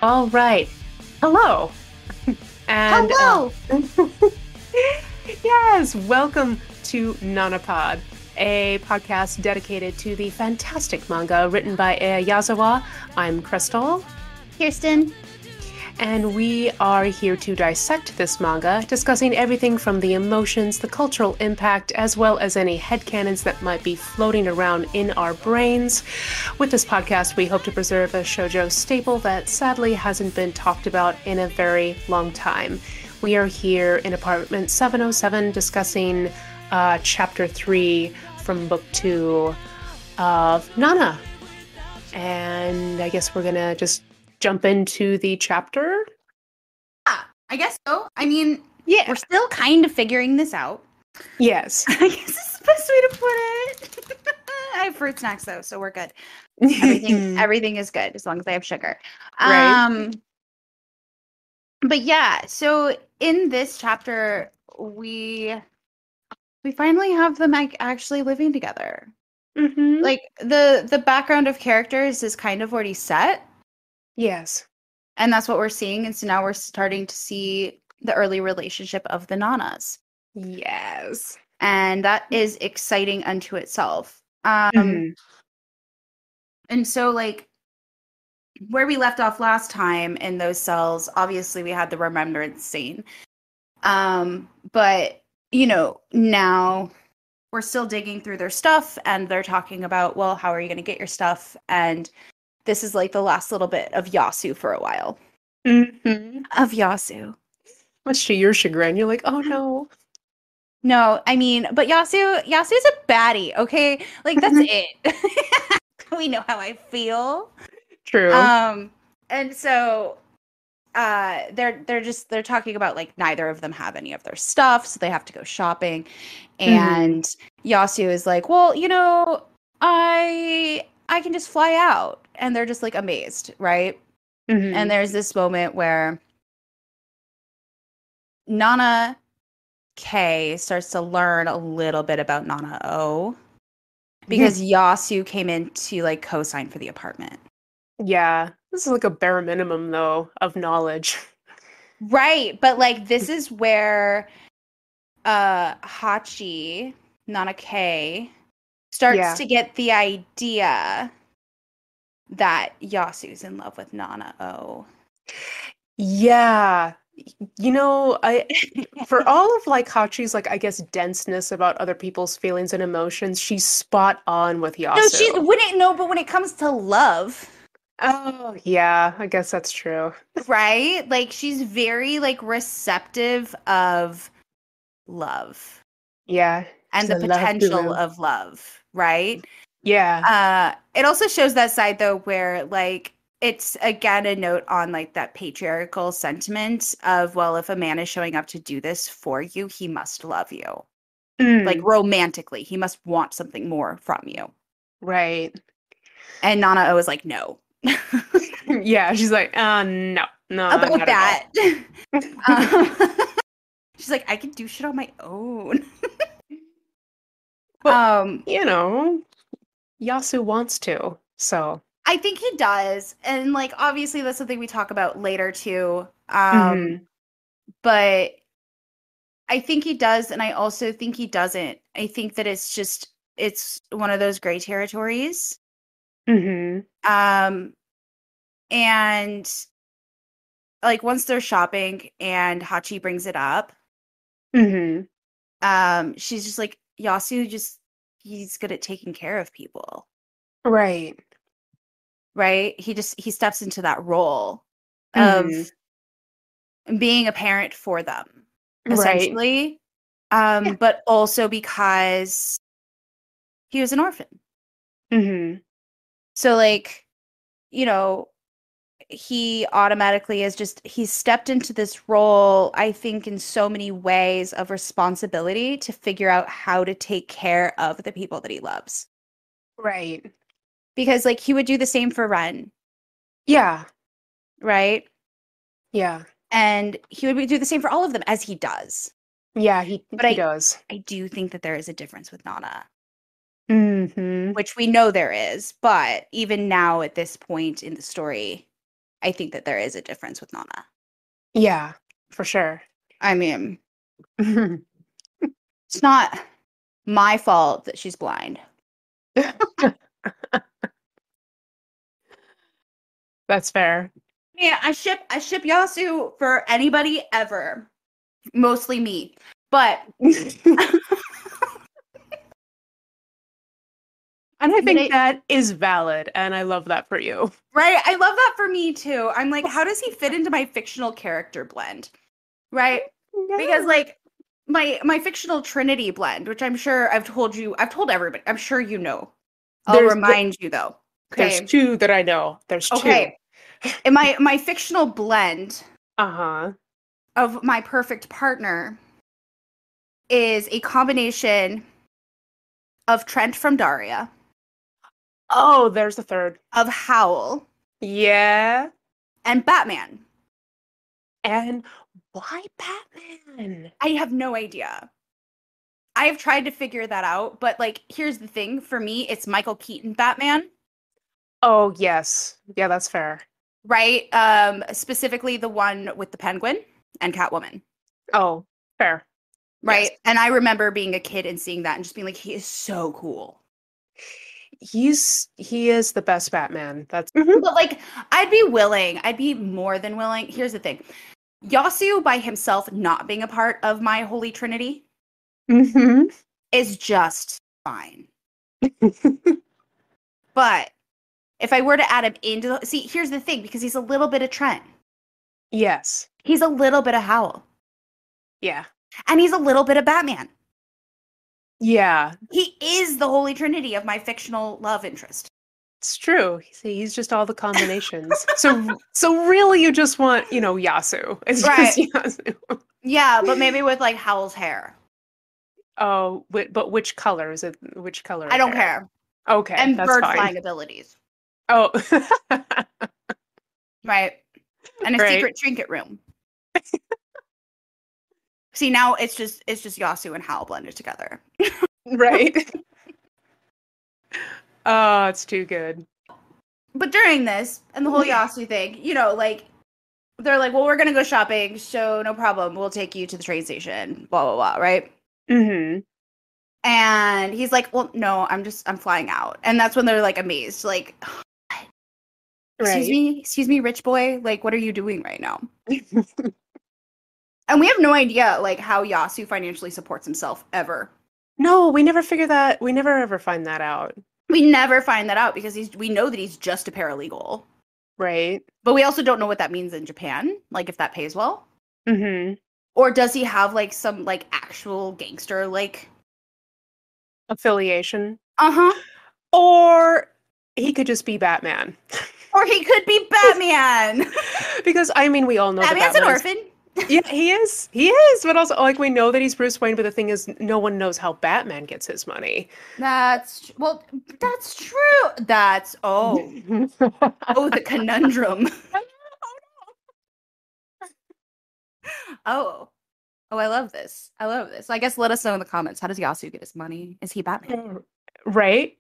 All right. Hello. And Hello! yes, welcome to Nanopod, a podcast dedicated to the fantastic manga written by Yazawa. I'm Crystal, Kirsten. and we are here to dissect this manga, discussing everything from the emotions, the cultural impact, as well as any headcanons that might be floating around in our brains. With this podcast, we hope to preserve a shoujo staple that sadly hasn't been talked about in a very long time. We are here in apartment 707 discussing chapter 3 from book 2 of Nana. And I guess we're gonna just jump into the chapter. Yeah, I guess so. I mean, Yeah. we're still kind of figuring this out. Yes. I guess is the best way to put it. I have fruit snacks though, so we're good. Everything is good as long as I have sugar. Right. But yeah, so in this chapter, we finally have them actually living together. Mm-hmm. Like the background of characters is kind of already set, Yes. and that's what we're seeing. And so now we're starting to see the early relationship of the Nanas. Yes. And that is exciting unto itself. Mm-hmm. And so like where we left off last time in those cells, obviously we had the remembrance scene. But now we're still digging through their stuff and they're talking about, well, how are you going to get your stuff? And this is like the last little bit of Yasu for a while. Mm-hmm. Of Yasu. Much to your chagrin, you're like, oh no. No, I mean, but Yasu's a baddie, okay? Like that's it. We know how I feel. True. And so they're talking about like neither of them have any of their stuff, so they have to go shopping. And Yasu is like, well, I can just fly out. And they're just like amazed, right? Mm-hmm. And there's this moment where Nana K starts to learn a little bit about Nana O because Yasu came in to like co-sign for the apartment. Yeah. This is like a bare minimum though of knowledge. Right, but like this is where Hachi, Nana K, starts Yeah. to get the idea that Yasu's in love with Nana O. Yeah. I for all of like Hachi's like I guess denseness about other people's feelings and emotions, she's spot on with No, Yasu. but when it comes to love, Oh, yeah, I guess that's true. right? Like she's very like receptive of love Yeah, and she's the a love potential guru. of love, right? Yeah. It also shows that side though where like it's again a note on like that patriarchal sentiment of, well, if a man is showing up to do this for you, he must love you. Like Mm, romantically, he must want something more from you. right. And Nana O is like, no. Yeah, she's like, no, no, About not at all. that. um, she's like, I can do shit on my own. But, um Yasu wants to, so. I think he does, and like obviously that's something we talk about later too. Hmm. But I think he does, and I also think he doesn't. I think that it's one of those gray territories. Hmm. Um, and like once they're shopping and Hachi brings it up, Hmm. she's just like, Yasu he's good at taking care of people, Right. right? He steps into that role Hmm. of being a parent for them, Right. essentially. Yeah. But also because he was an orphan. Hmm. So like, you know, he automatically he's stepped into this role, I think, in so many ways of responsibility to figure out how to take care of the people that he loves. Right. Because like he would do the same for Ren, Yeah. right? Yeah. And he would do the same for all of them as he does. Yeah, But he does. I do think that there is a difference with Nana, Hmm. which we know there is, but even now at this point in the story, I think that there is a difference with Nana. Yeah, for sure. I mean, it's not my fault that she's blind. That's fair. Yeah, I ship Yasu for anybody ever. Mostly me. But And I think that is valid, and I love that for you. right? I love that for me too. I'm like, how does he fit into my fictional character blend? Right? Yeah. Because like my fictional Trinity blend, which I'm sure I've told everybody. I'm sure you know. I'll remind you though. Okay. There's two that I know. There's two. Okay. And my fictional blend Uh-huh. of my perfect partner is a combination of Trent from Daria, Oh, there's the third. of Howl, Yeah. and Batman. And why Batman? I have no idea. I have tried to figure that out, but like here's the thing, for me it's Michael Keaton Batman, Oh, yes. Yeah, that's fair. right? Specifically the one with the Penguin and Catwoman, Oh, fair. right? Yes. And I remember being a kid and seeing that and just being like, he is so cool. He is the best Batman. That's But like, I'd be more than willing. Here's the thing. Yasu by himself not being a part of my Holy Trinity is just fine. But if I were to add him into see, here's the thing, because he's a little bit of Trent. Yes. He's a little bit of Howl. Yeah. And he's a little bit of Batman. Yeah. He is the Holy Trinity of my fictional love interest. It's true. He's just all the combinations. So really you just want, Yasu. It's Right. just Yasu. Yeah, but maybe with like Howl's hair. Oh, but which color is it? Which color? I don't hair? care. Okay, And that's bird fine. flying abilities. Oh. Right. And a Right. secret trinket room. See, now it's just Yasu and Howl blended together. Right. Oh, it's too good. But during this and the whole Yasu thing, like they're like, well, we're gonna go shopping, so no problem. We'll take you to the train station, blah blah blah, right? Mm-hmm. And he's like, well, no, I'm flying out. And that's when they're like amazed, like, excuse me, rich boy, like, what are you doing right now? And we have no idea like how Yasu financially supports himself ever. No, we never figure that. We never ever find that out. We never find that out because we know that he's just a paralegal. Right. But we also don't know what that means in Japan, like if that pays well. Mm-hmm. Or does he have like some like actual gangster like Affiliation. uh-huh. Or he could just be Batman. Or he could be Batman. Because we all know Batman's that an orphan. Yeah, he is. He is. But also, like, we know that he's Bruce Wayne, but the thing is, no one knows how Batman gets his money. That's true. That's the conundrum. Oh, I love this. I guess let us know in the comments. How does Yasu get his money? Is he Batman? Right.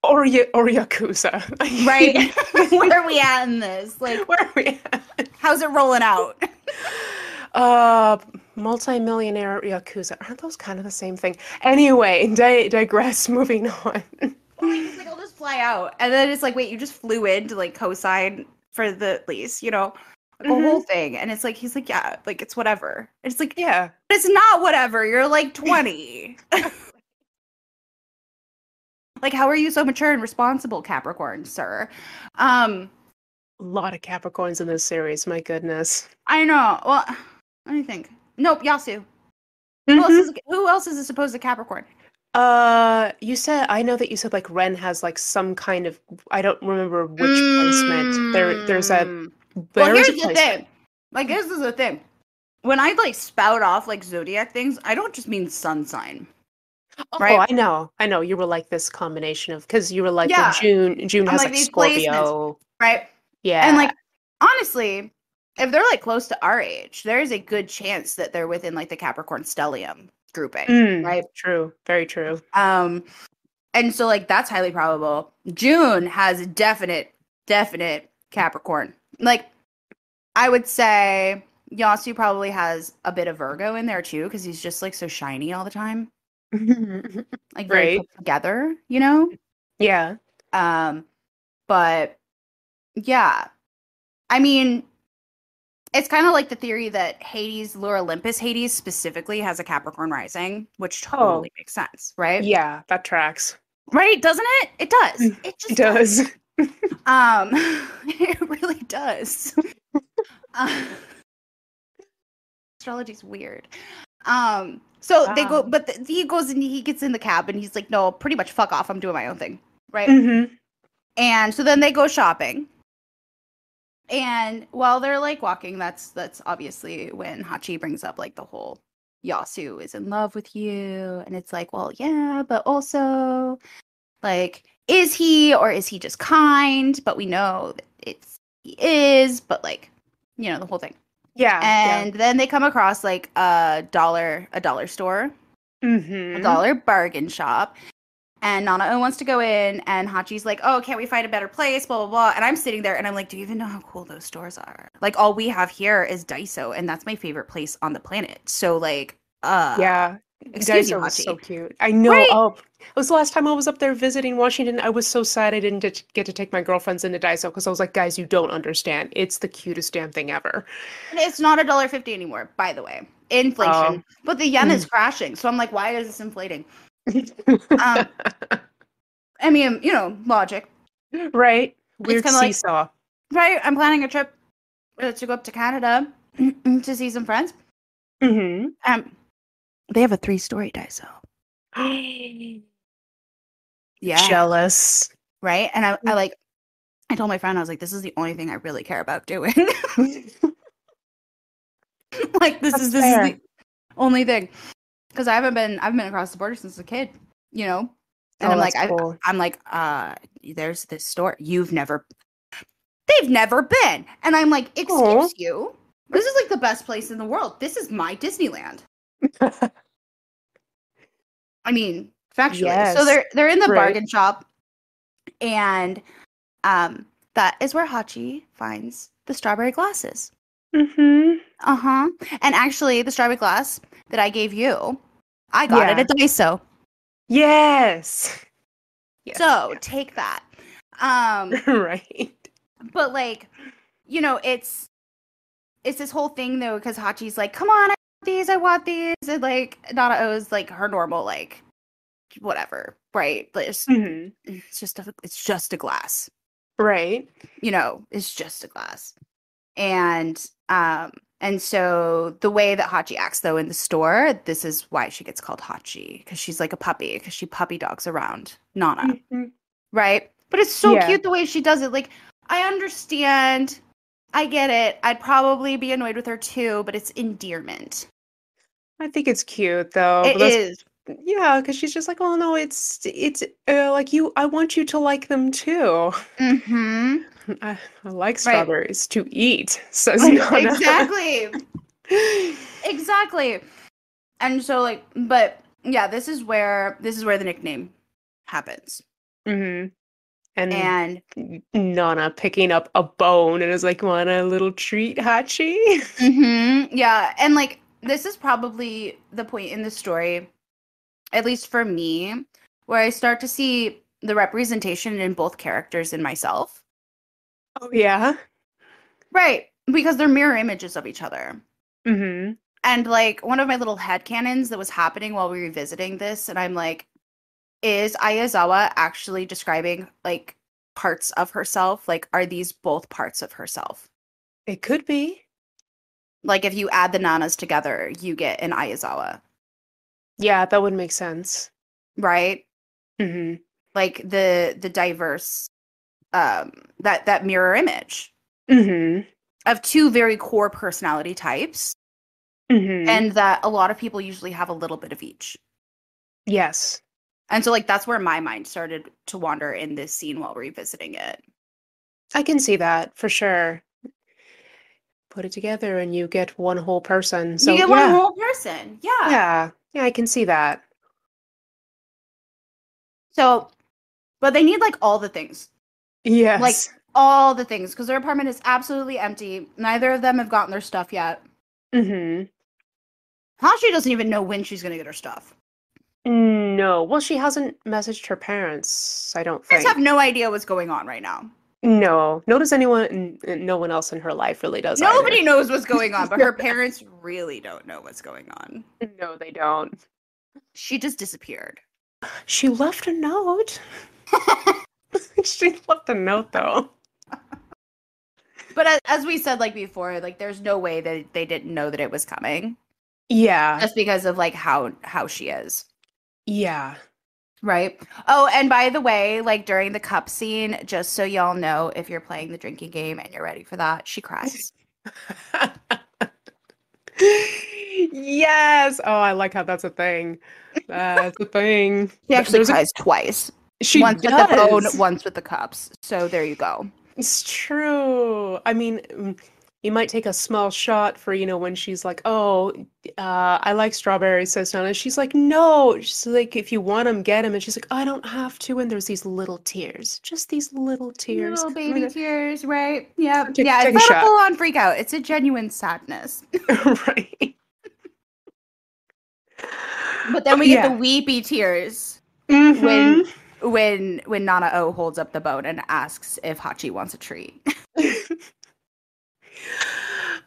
Or Yakuza. Right. Where are we at in this? Like, where are we at? How's it rolling out? Multi-millionaire Yakuza. Aren't those kind of the same thing? Anyway, digress, moving on. He's like, I'll just fly out. And then it's like, wait, you just flew in to like co-sign for the lease, like a whole thing. And it's like, he's like, yeah, like it's whatever. And it's like, yeah, but it's not whatever. You're like 20. Like, how are you so mature and responsible, Capricorn, sir? A lot of Capricorns in this series, my goodness. I know. Well, let me think. Nope, Yasu. Who else is supposed to Capricorn? I know that you said like Ren has like some kind of, I don't remember which placement. There's a well, here's the thing. Like, this is the thing. When I like spout off like zodiac things, I don't just mean sun sign. Oh, right? I know. You were like this combination of, because you were like, well, June has like Scorpio. Placements, right? Yeah. And like, honestly, if they're like close to our age, there's a good chance that they're within like the Capricorn stellium grouping, right? True. Very true. And so like that's highly probable. June has definite Capricorn. Like, I would say Yasu probably has a bit of Virgo in there too, because he's just like so shiny all the time. Like very Right. put together, you know? Yeah. But yeah. I mean, it's kind of like the theory that Hades, Lure Olympus Hades specifically has a Capricorn rising, which Oh, totally makes sense, right? yeah, that tracks. Right? Doesn't it? It does. It It just does. does. It really does. Uh, astrology's weird. So they go, Wow. but he goes and he gets in the cab and he's like, no, pretty much fuck off. I'm doing my own thing. Right. Mm-hmm. And so then they go shopping. And while they're like walking, that's obviously when Hachi brings up like the whole Yasu is in love with you. And it's like, well, yeah, but also like, is he or is he just kind? But we know that he is, but like, you know, the whole thing. Yeah. And then they come across like a dollar store, a Mm-hmm. dollar bargain shop. And Nanao wants to go in, and Hachi's like, oh, can't we find a better place? Blah, blah, blah. And I'm sitting there, and I'm like, do you even know how cool those stores are? Like, all we have here is Daiso, and that's my favorite place on the planet. So, like, Yeah. excuse you, Daiso was so Hachi. cute. I know. Right? Oh, it was the last time I was up there visiting Washington. I was so sad I didn't get to take my girlfriends into Daiso because I was like, guys, you don't understand. It's the cutest damn thing ever. And it's not $1.50 anymore, by the way. Oh. Inflation. But the yen is crashing. So I'm like, why is this inflating? Um, I mean, you know, logic. Right. It's Weird kind of like, seesaw. right, I'm planning a trip to go up to Canada to see some friends. Mm-hmm. They have a 3-story Daiso. Yeah. Jealous. Right. And I told my friend, I was like, this is the only thing I really care about doing. Like, this is the only thing. Because I've been across the border since a kid, you know? And Oh, that's cool. I'm like, there's this store. They've never been. And I'm like, excuse you. This is like the best place in the world. This is my Disneyland. I mean, factually. Yes. So they're in the Right. bargain shop, and that is where Hachi finds the strawberry glasses. Mm-hmm. Uh-huh. And actually, the strawberry glass that I gave you, I got it at Daiso. Yes. Yes. So take that. Right. But like, you know, it's this whole thing though, because Hachi's like, come on, I want these. And like Nanao's like her normal, like, whatever, right? But it's just a glass. Right. You know, it's just a glass. And so the way that Hachi acts though in the store, this is why she gets called Hachi, because she's like a puppy, because she puppy dogs around Nana. Mm-hmm. Right? But it's so cute the way she does it. Like, I understand. I get it. I'd probably be annoyed with her too, but it's endearment. I think it's cute though. It is. Yeah, because she's just like, oh no, it's like you. I want you to like them too. Mm-hmm. I like strawberries to eat, says Nana. Nana. Exactly. And so like, but yeah, this is where the nickname happens. Mm-hmm. And Nana picking up a bone and is like, want a little treat, Hachi? Mm-hmm. Yeah, and like this is probably the point in the story, at least for me, where I start to see the representation in both characters in myself. Oh, yeah? Right, because they're mirror images of each other. Mm-hmm. And like one of my little headcanons that was happening while we were revisiting this, and I'm like, is Ayazawa actually describing like parts of herself? Like, are these both parts of herself? It could be. Like, if you add the Nanas together, you get an Ayazawa. Yeah, that would make sense. Right? Mm-hmm. Like the diverse that mirror image of two very core personality types. Mm-hmm. And that a lot of people usually have a little bit of each. Yes. And so like that's where my mind started to wander in this scene while revisiting it. I can see that for sure. Put it together and you get one whole person. So you get one whole person. Yeah. Yeah. Yeah, I can see that. So, but they need like all the things. Yes. Like all the things because their apartment is absolutely empty. Neither of them have gotten their stuff yet. Mm-hmm. Hashi doesn't even know when she's gonna get her stuff. No. Well, she hasn't messaged her parents, I don't I just have think. no idea what's going on right now. No. No does anyone, no one else in her life really does either. Nobody knows what's going on, but her parents really don't know what's going on. No, they don't. She just disappeared. She left a note. She left a note, though. But as we said, like before, like there's no way that they didn't know that it was coming, Yeah. just because of like how she is, Yeah. right? Oh, and by the way, like during the cup scene, just so y'all know, if you're playing the drinking game and you're ready for that, she cries. Yes. Oh, I like how that's a thing. That's a thing. She actually cries twice. She Once with the bone, does. once with the cups. So there you go. It's true. I mean, you might take a small shot for, when she's like, "Oh, I like strawberries," says Nana. She's like, "No." She's like, "If you want them, get them." And she's like, "I don't have to." And there's these little tears, just these little tears. Little I'm baby gonna tears, right? Yeah. take Yeah, take it's a not a shot. full-on freak out. It's a genuine sadness. Right. But then But we get the yeah. weepy tears when Mm-hmm. when Nana O holds up the bone and asks if Hachi wants a treat.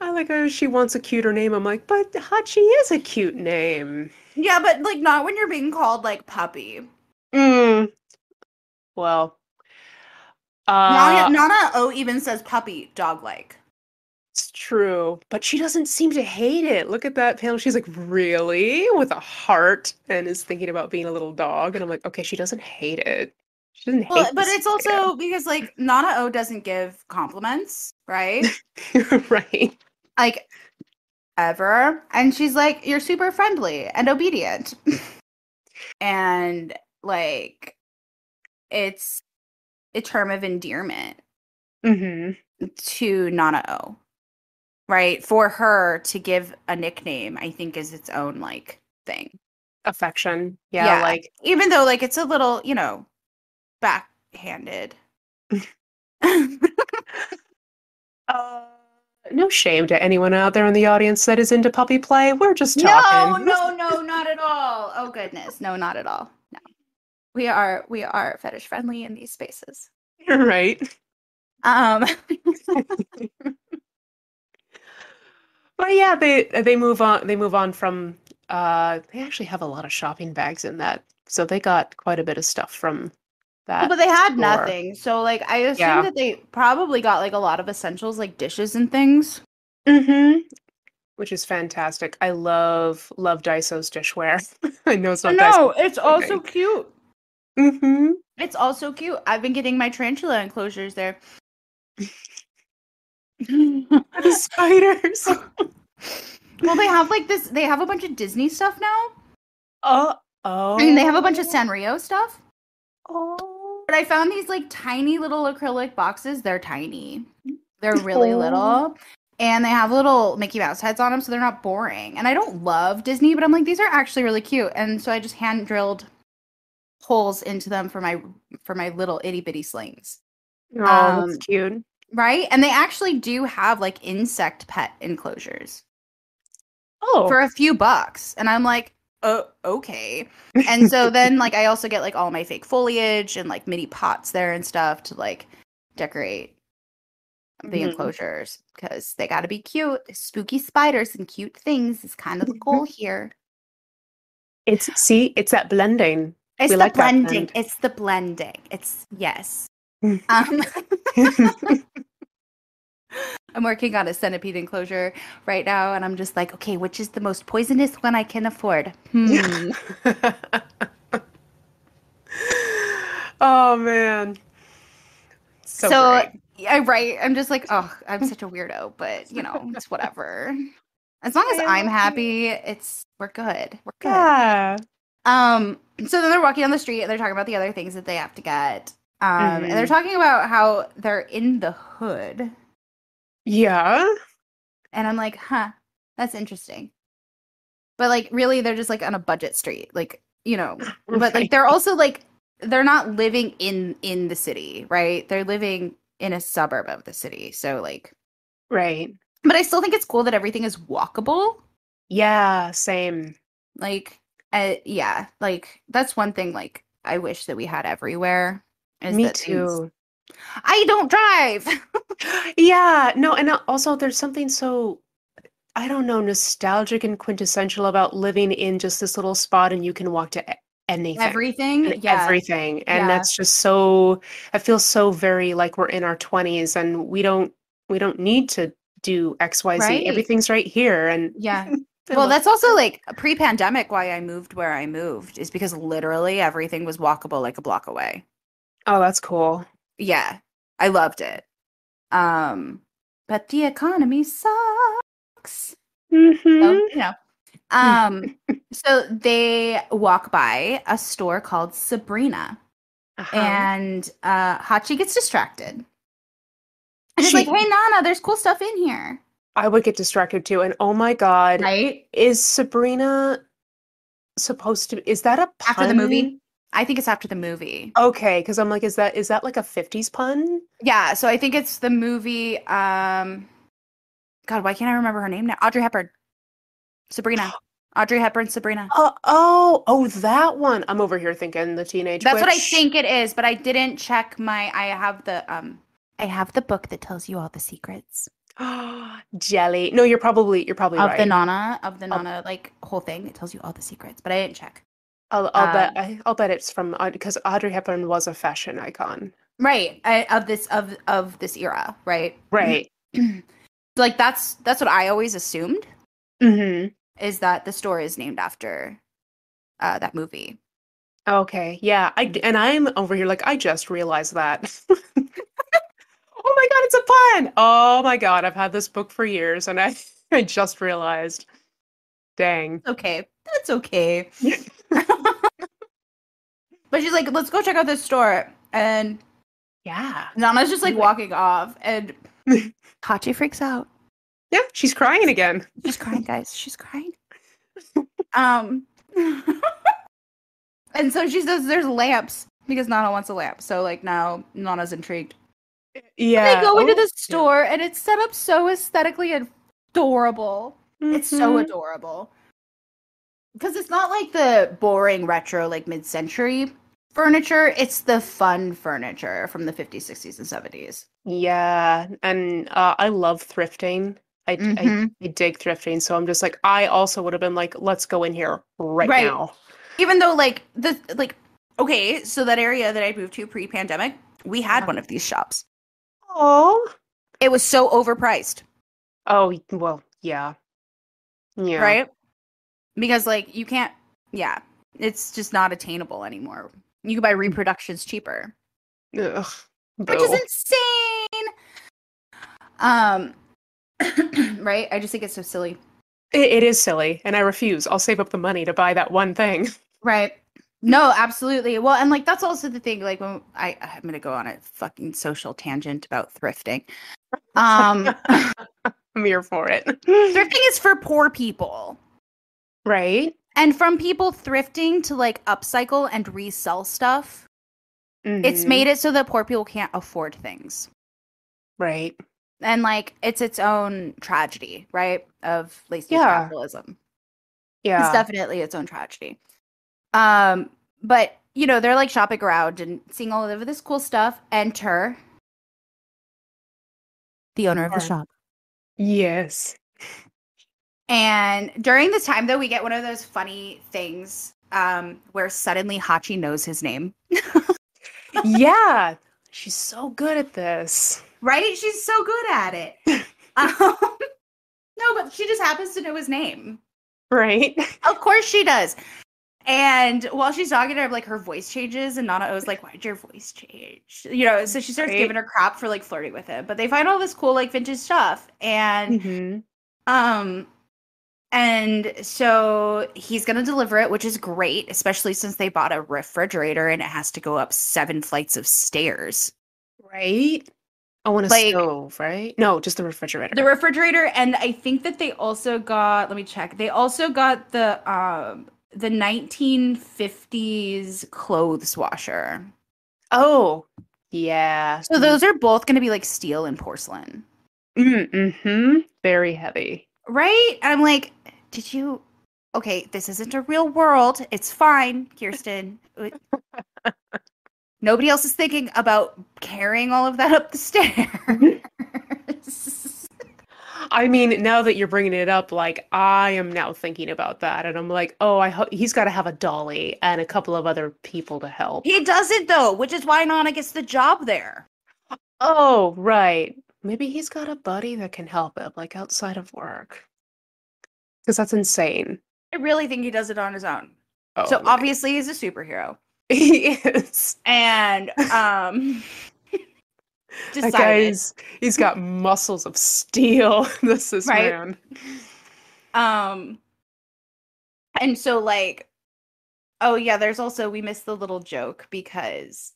I like her. She wants a cuter name. I'm like, but Hachi is a cute name. Yeah, but like not when you're being called like puppy. Mm, well, Nana, uh, Nana O even says puppy, dog like. it's true, but she doesn't seem to hate it. Look at that panel. She's like, really? With a heart and is thinking about being a little dog. And I'm like, okay, she doesn't hate it. She doesn't Well, hate but this it's also because like Nana O doesn't give compliments, right? man. Right. Like ever. And she's like, you're super friendly and obedient. And like it's a term of endearment Mm-hmm. to Nana O. Right? For her to give a nickname, I think is its own like thing. Affection. Yeah, Yeah. like, Even though like it's a little, backhanded. uh, no shame to anyone out there in the audience that is into puppy play. We're just No, talking. no, no, not at all. Oh goodness. No, not at all. No. We are fetish friendly in these spaces. Right. Um But yeah, they move on from they actually have a lot of shopping bags in that. So they got quite a bit of stuff from that but they had store. nothing. So like I assume Yeah. that they probably got like a lot of essentials like dishes and things. Mm-hmm. Which is fantastic. I love Daiso's dishware. I know it's not No, Daiso's it's also thing. cute. Mm-hmm. It's also cute. I've been getting my tarantula enclosures there. The spiders. Well, they have like this. They have a bunch of Disney stuff now. Oh, I mean, they have a bunch of oh, Sanrio stuff. oh, But I found these like tiny little acrylic boxes. They're tiny. They're really oh. little. And they have little Mickey Mouse heads on them, so they're not boring. And I don't love Disney, but I'm like, these are actually really cute. And so I just hand drilled holes into them for my little itty bitty slings. Oh, that's Um, cute. right? And they actually do have like insect pet enclosures for Oh. a few bucks. And I'm like, oh, okay. And so then like I also get like all my fake foliage and like mini pots there and stuff to like decorate the Mhm. enclosures because they got to be cute. Spooky spiders and cute things is kind of the goal here. It's that blending. It's We the like that blending. blend. It's the blending. It's yes. Um, I'm working on a centipede enclosure right now, and I'm just like, okay, which is the most poisonous one I can afford? Oh man. So So great. I right, I'm just like, oh, I'm such a weirdo, but it's whatever. As long as I I'm love you. happy, we're good. We're good. Yeah. So then they're walking down the street and they're talking about the other things that they have to get. And they're Hmm. talking about how they're in the hood. Yeah. And I'm like, huh, that's interesting. But like really they're just like on a budget street. Like, but like Right. they're also like they're not living in the city, right? They're living in a suburb of the city. So like, Right. but I still think it's cool that everything is walkable. Yeah, same. Like, yeah, like that's one thing like I wish that we had everywhere is Me that things. too. I don't drive. Yeah, no, and also there's something so, I don't know, nostalgic and quintessential about living in just this little spot and you can walk to anything and Everything. Yeah. everything. And Yeah. that's just so, I feel so very like we're in our 20s and we don't need to do XYZ. Right. Everything's right here and Yeah. I Well, love that's also like pre-pandemic why I moved where I moved is because literally everything was walkable like a block away. Oh, that's cool. Yeah. I loved it. But the economy sucks. So, Mm-hmm. you know. Um, so they walk by a store called Sabrina Uh-huh. and Hachi gets distracted. And it's like, She hey Nana, there's cool stuff in here. I would get distracted too. And oh my God, Right? is Sabrina supposed to, is that a After the pun? movie. I think it's after the movie. Okay, because I'm like, is that like a 50s pun? Yeah, so I think it's the movie God, why can't I remember her name now? Audrey Hepburn. Sabrina. Audrey Hepburn, Sabrina. Oh, that one. I'm over here thinking the Teenage That's what I Witch. think it is, but I didn't check my I have the book that tells you all the secrets Jelly. No, you're probably of the right. I'll Nana like whole thing. It tells you all the secrets, but I didn't check. I'll bet Um I'll bet it's from because Audrey Hepburn was a fashion icon. right, of this era, right? Right. Like that's what I always assumed Mm-hmm. is that the store is named after that movie. Okay. Yeah. And I'm over here like I just realized that. Oh my God, it's a pun. Oh my God, I've had this book for years and I I just realized. Dang. Okay, that's okay. But she's like, let's go check out this store. And Yeah. Nana's just like Do it. walking off. And Hachi freaks out. Yeah, she's crying again. She's crying, guys. She's crying. Um, and so she says there's lamps because Nana wants a lamp. So like now Nana's intrigued. And they Yeah. go into Oh, the yeah. store and it's set up so aesthetically adorable. It's so Mm-hmm. adorable. Because it's not like the boring retro, like mid-century furniture. It's the fun furniture from the 50s, 60s, and 70s. Yeah, and I love thrifting. I, I Mm-hmm. I dig thrifting, so I'm just like I also would have been like, let's go in here right Right. now. Even though okay, so that area that I moved to pre-pandemic, we had one of these shops. Oh. It was so overpriced, Oh, well, yeah. Yeah. right? Because like you can't, yeah, it's just not attainable anymore. You can buy reproductions cheaper, Ugh. which is Boo. insane. Um, right? I just think it's so silly. It is silly, and I refuse. I'll save up the money to buy that one thing. Right. No, absolutely. Well, and like that's also the thing. Like when I'm gonna go on a fucking social tangent about thrifting. Um, I'm here for it. thrifting is for poor people. Right? And from people thrifting to like upcycle and resell stuff, it's Mm-hmm. made it so that poor people can't afford things. Right. And like it's its own tragedy, right? Of late-stage Yeah. capitalism. It's Yeah. definitely its own tragedy. But you know, they're like shopping around and seeing all of this cool stuff. Enter the owner of the Or- shop. Yes. And during this time, though, we get one of those funny things where suddenly Hachi knows his name. Yeah. She's so good at this. Right? She's so good at it. No, but she just happens to know his name. Right? Of course she does. And while she's talking to her, like her voice changes, and Nana was like, "Why'd your voice change?" You know, so she starts Right. giving her crap for like flirting with him. But they find all this cool like vintage stuff, and Mm-hmm. and so he's gonna deliver it, which is great, especially since they bought a refrigerator and it has to go up 7 flights of stairs. Right? I want a Like stove, right? No, just the refrigerator. the refrigerator, and I think that they also got, let me check. They also got the 1950s clothes washer. Oh, Yeah. So those are both going to be like steel and porcelain. Mm-hmm. Very heavy. Right? And I'm like, did you? Okay, this isn't a real world. It's fine, Kirsten. Nobody else is thinking about carrying all of that up the stairs. I mean, now that you're bringing it up, like I am now thinking about that, and I'm like, oh, he's got to have a dolly and a couple of other people to help. He doesn't though, which is why Nana gets the job there. Oh, right. Maybe he's got a buddy that can help him, like outside of work. Because that's insane. I really think he does it on his own. Oh, So nice. obviously he's a superhero. He is. And That decided, he's got muscles of steel. This right? man. Um and so like, oh yeah, there's also, we missed the little joke because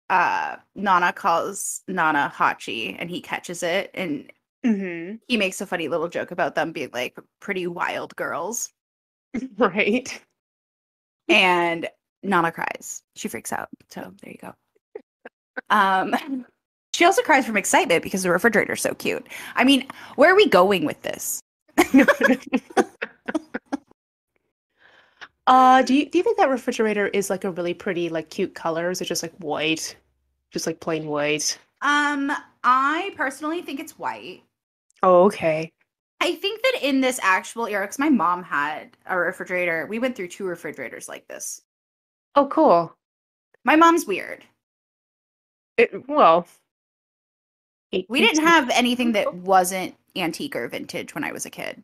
Nana calls Nana Hachi and he catches it, and Hmm. he makes a funny little joke about them being like pretty wild girls. Right. And Nana cries. She freaks out. So there you go. She also cries from excitement because the refrigerator's so cute. I mean, where are we going with this? Do you think that refrigerator is like a really pretty, like cute color? Is it just like white? Just like plain white? I personally think it's white. Oh, okay. I think that in this actual era, because my mom had a refrigerator, we went through 2 refrigerators like this. Oh, cool. My mom's weird. Well, We didn't have anything that wasn't antique or vintage when I was a kid.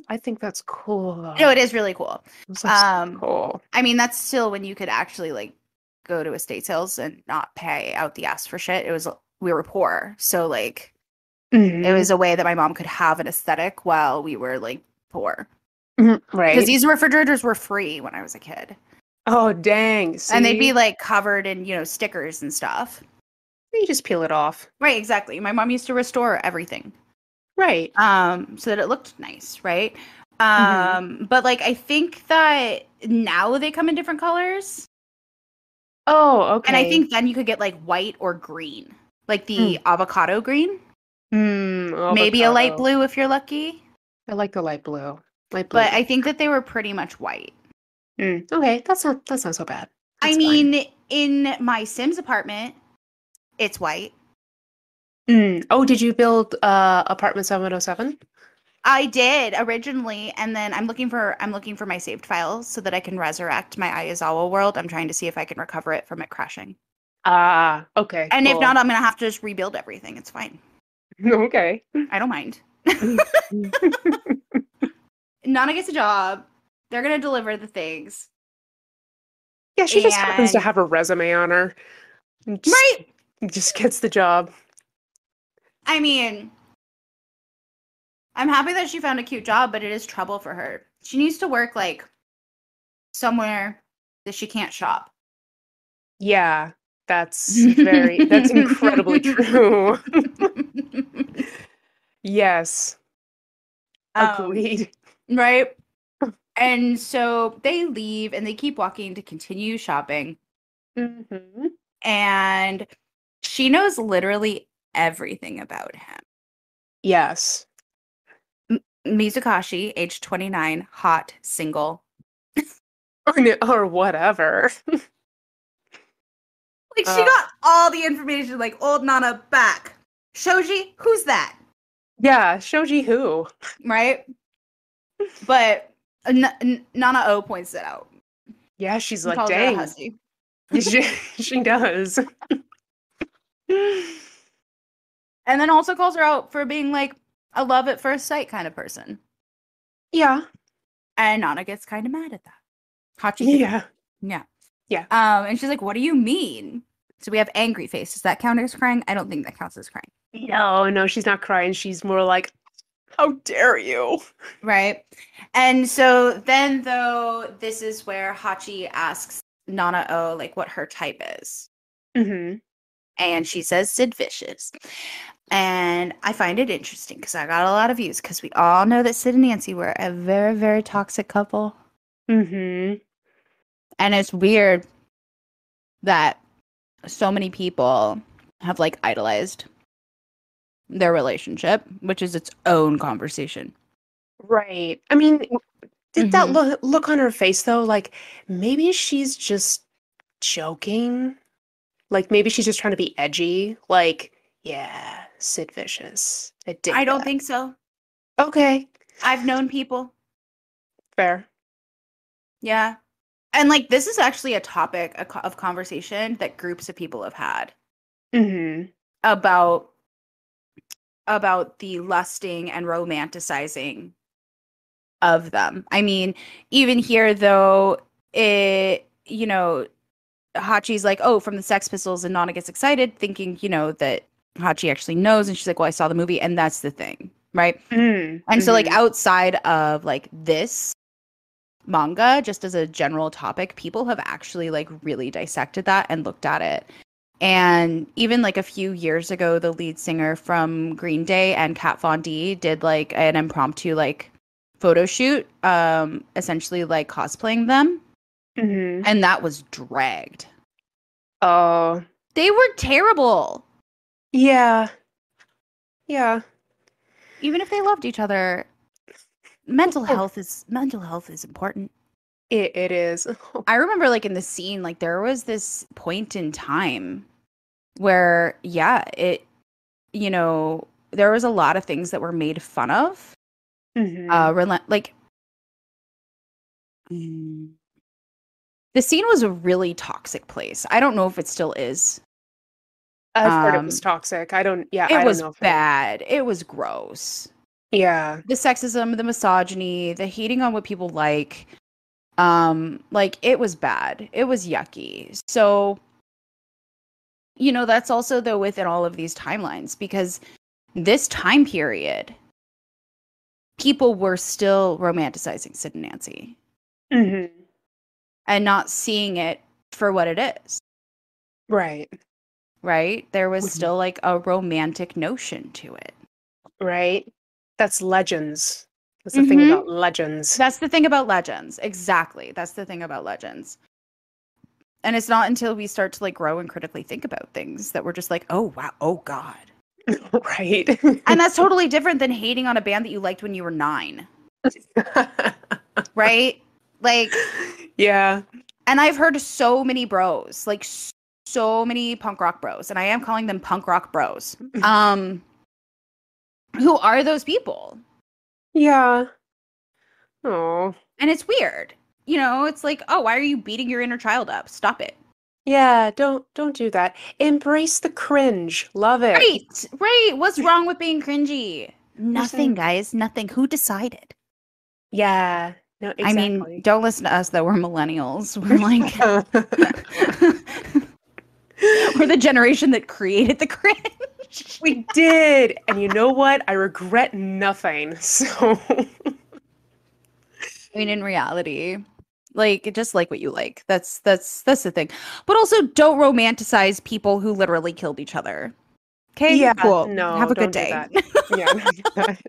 I think that's cool though. No, it is really cool. That's cool. I mean, that's still when you could actually like go to estate sales and not pay out the ass for shit. It was, we were poor, so like Mhm. it was a way that my mom could have an aesthetic while we were like poor. Right. Because these refrigerators were free when I was a kid. Oh, dang. See? And they'd be like covered in, you know, stickers and stuff. You just peel it off. Right, exactly. My mom used to restore everything. Right. So that it looked nice, right? But like I think that now they come in different colors. Oh, okay. And I think then you could get like white or green. Like the avocado green. Maybe a light blue if you're lucky. I like the light blue. Light blue. But I think that they were pretty much white. Okay, that's not so bad. I mean, in my Sims apartment, it's white. Oh, did you build apartment 707? I did originally, and then I'm looking for my saved files so that I can resurrect my Ayazawa world. I'm trying to see if I can recover it from it crashing. Ah, okay. And cool. if not, I'm gonna have to just rebuild everything. It's fine. Okay. I don't mind. Nana gets a job. They're gonna deliver the things. Yeah, she just happens to have a resume on her. Right. Just gets the job. I mean, I'm happy that she found a cute job, but it is trouble for her. She needs to work like somewhere that she can't shop. Yeah, that's incredibly true. Yes. Agreed. Right? And so they leave and they keep walking to continue shopping. And she knows literally everything about him. Yes. Mizukashi, age 29, hot, single. Or whatever. Like, she got all the information, like, old Nana back. Shoji, who's that? Yeah, Shoji who? Right? But Nana O points it out. Yeah, she's He like, calls her a dang. hussy. She does. And then also calls her out for being, like, a love at first sight kind of person. Yeah. And Nana gets kind of mad at that. Hachi. Yeah. Yeah. Yeah. And she's like, what do you mean? So we have angry face. Does that count as crying? I don't think that counts as crying. No, she's not crying. She's more like, how dare you? Right. And so then, though, this is where Hachi asks Nana O, like, what her type is. And she says Sid Vicious. And I find it interesting because I got a lot of views because we all know that Sid and Nancy were a very, very toxic couple. And it's weird that so many people have like idolized their relationship, which is its own conversation. Right. I mean, did that Hmm. look on her face though? Like maybe she's just joking. Like maybe she's just trying to be edgy. Like, yeah, Sid Vicious. I I dig don't that. think so. Okay, I've known people. fair. Yeah. And like this is actually a topic of conversation that groups of people have had Mm-hmm. about the lusting and romanticizing of them. I mean, even here though, it, you know, Hachi's like, oh, from the Sex Pistols, and Nana gets excited, thinking, that Hachi actually knows, and she's like, well, I saw the movie, and that's the thing, right? And so, like, Mm-hmm. outside of like this manga, just as a general topic, people have actually like really dissected that and looked at it. And even like a few years ago, the lead singer from Green Day and Kat Von D did like an impromptu like photo shoot, essentially like cosplaying them, Mm-hmm. and that was dragged. Oh, They were terrible. yeah. Yeah. Even if they loved each other, Oh, mental health is important. it is. I remember like in the scene, like there was this point in time where, yeah, there was a lot of things that were made fun of. Mm-hmm. Like mm, the scene was a really toxic place. I don't know if it still is. I've heard it was Um, toxic. I don't, yeah, it I don't was know if it, bad. It was gross. yeah. The sexism, the misogyny, the hating on what people like it was bad. It was yucky. So, that's also though within all of these timelines, because this time period, people were still romanticizing Sid and Nancy Mm-hmm. and not seeing it for what it is, Right. right? There was Mhm. still like a romantic notion to it. Right. That's legends. That's the thing Mm-hmm. about legends. That's the thing about Legends. Exactly. That's the thing about Legends. And it's not until we start to like grow and critically think about things that we're just like, oh wow, oh God. Right. And that's totally different than hating on a band that you liked when you were 9, right? Like, Yeah. and I've heard so many bros, like so many punk rock bros, and I am calling them punk rock bros. Who are those people? Yeah. Oh. And it's weird. It's like, oh, why are you beating your inner child up? Stop it. Yeah, don't do that. Embrace the cringe. Love it. Right, right. What's wrong with being cringy? Nothing, Mhm. guys. Nothing. Who decided? Yeah. No, I mean, exactly. don't listen to us though. We're millennials. We're like we're the generation that created the cringe. We did. And you know what? I regret nothing. So I mean, in reality, like just like what you like. That's the thing. But also don't romanticize people who literally killed each other. Okay? yeah, Cool. Have no, a good don't do day. that. Yeah, don't do that.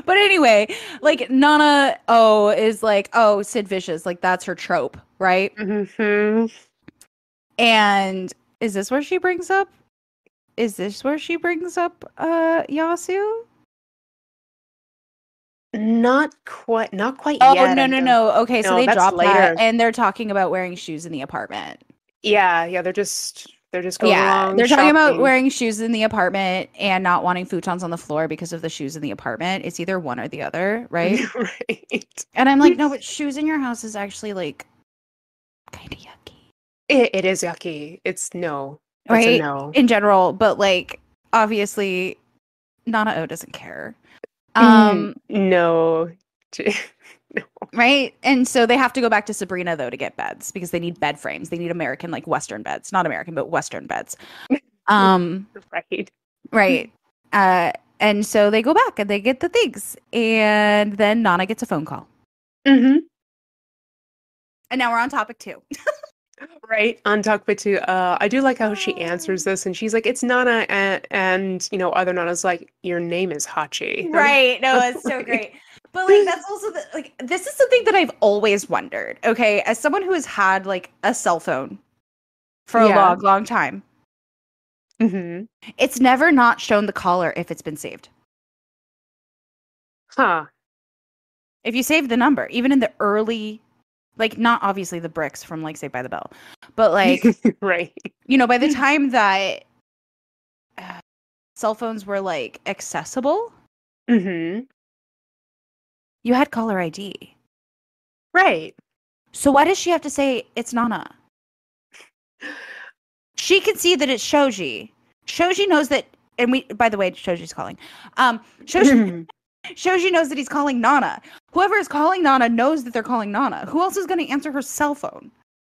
But anyway, like Nana O is like, oh, Sid Vicious, like that's her trope, right? Hmm. And is this where she brings up? Is this where she brings up Yasu? Not quite Oh, yet. no, I no, don't. no. Okay, so No, they that's dropped that later. and they're talking about wearing shoes in the apartment. Yeah, yeah, they're just going Yeah, along they're talking about shopping. wearing shoes in the apartment and not wanting futons on the floor because of the shoes in the apartment. It's either one or the other, right? Right. And I'm like, no, but shoes in your house is actually like kind of yucky, It is yucky. It's no. It's a right? no. In general, but like obviously Nana O doesn't care. No. No. Right? And so they have to go back to Sabrina though to get beds because they need bed frames. They need American like Western beds. Not American, but Western beds. Um, Right. right. Uh and so they go back and they get the things. And then Nana gets a phone call. Hmm. And now we're on topic 2. Right. On Takbatu, I do like how she answers this, and she's like, "It's Nana," and other Nana's like, "Your name is Hachi." Right. No, it's so Like, great. But like that's also like this is something that I've always wondered. Okay, as someone who has had like a cell phone for a yeah. long, long time, Mm-hmm. It's never not shown the caller if it's been saved. Huh. If you save the number, even in the early, like not obviously the bricks from like Saved by the Bell, but like, Right. by the time that cell phones were like accessible, Mm-hmm. you had caller ID. Right. So why does she have to say it's Nana? She can see that it's Shoji. Shoji knows that, and by the way, Shoji's calling. Shoji knows that he's calling Nana. Whoever is calling Nana knows that they're calling Nana. Who else is going to answer her cell phone?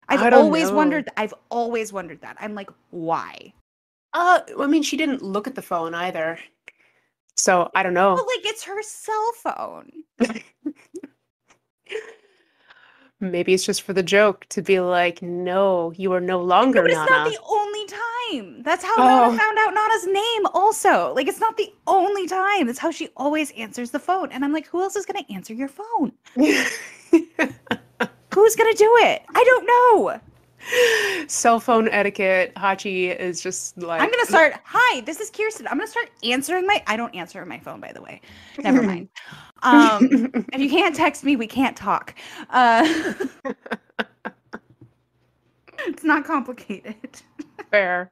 I've I don't always know. wondered. I've always wondered that. I'm like, why? I mean, she didn't look at the phone either. So I don't But know. like, it's her cell phone. Maybe it's just for the joke to be like, no, you are no longer But it's not Nana. the only time. That's how Nana Oh. found out Nana's name also. Like, it's not the only time. That's how she always answers the phone. And I'm like, who else is going to answer your phone? Who's going to do it? I don't know. Cell phone etiquette. Hachi is just like, I'm going to start, hi, this is Kirsten. I'm going to start answering I don't answer my phone, by the way. Never mind. If you can't text me, we can't talk. It's not complicated. Fair.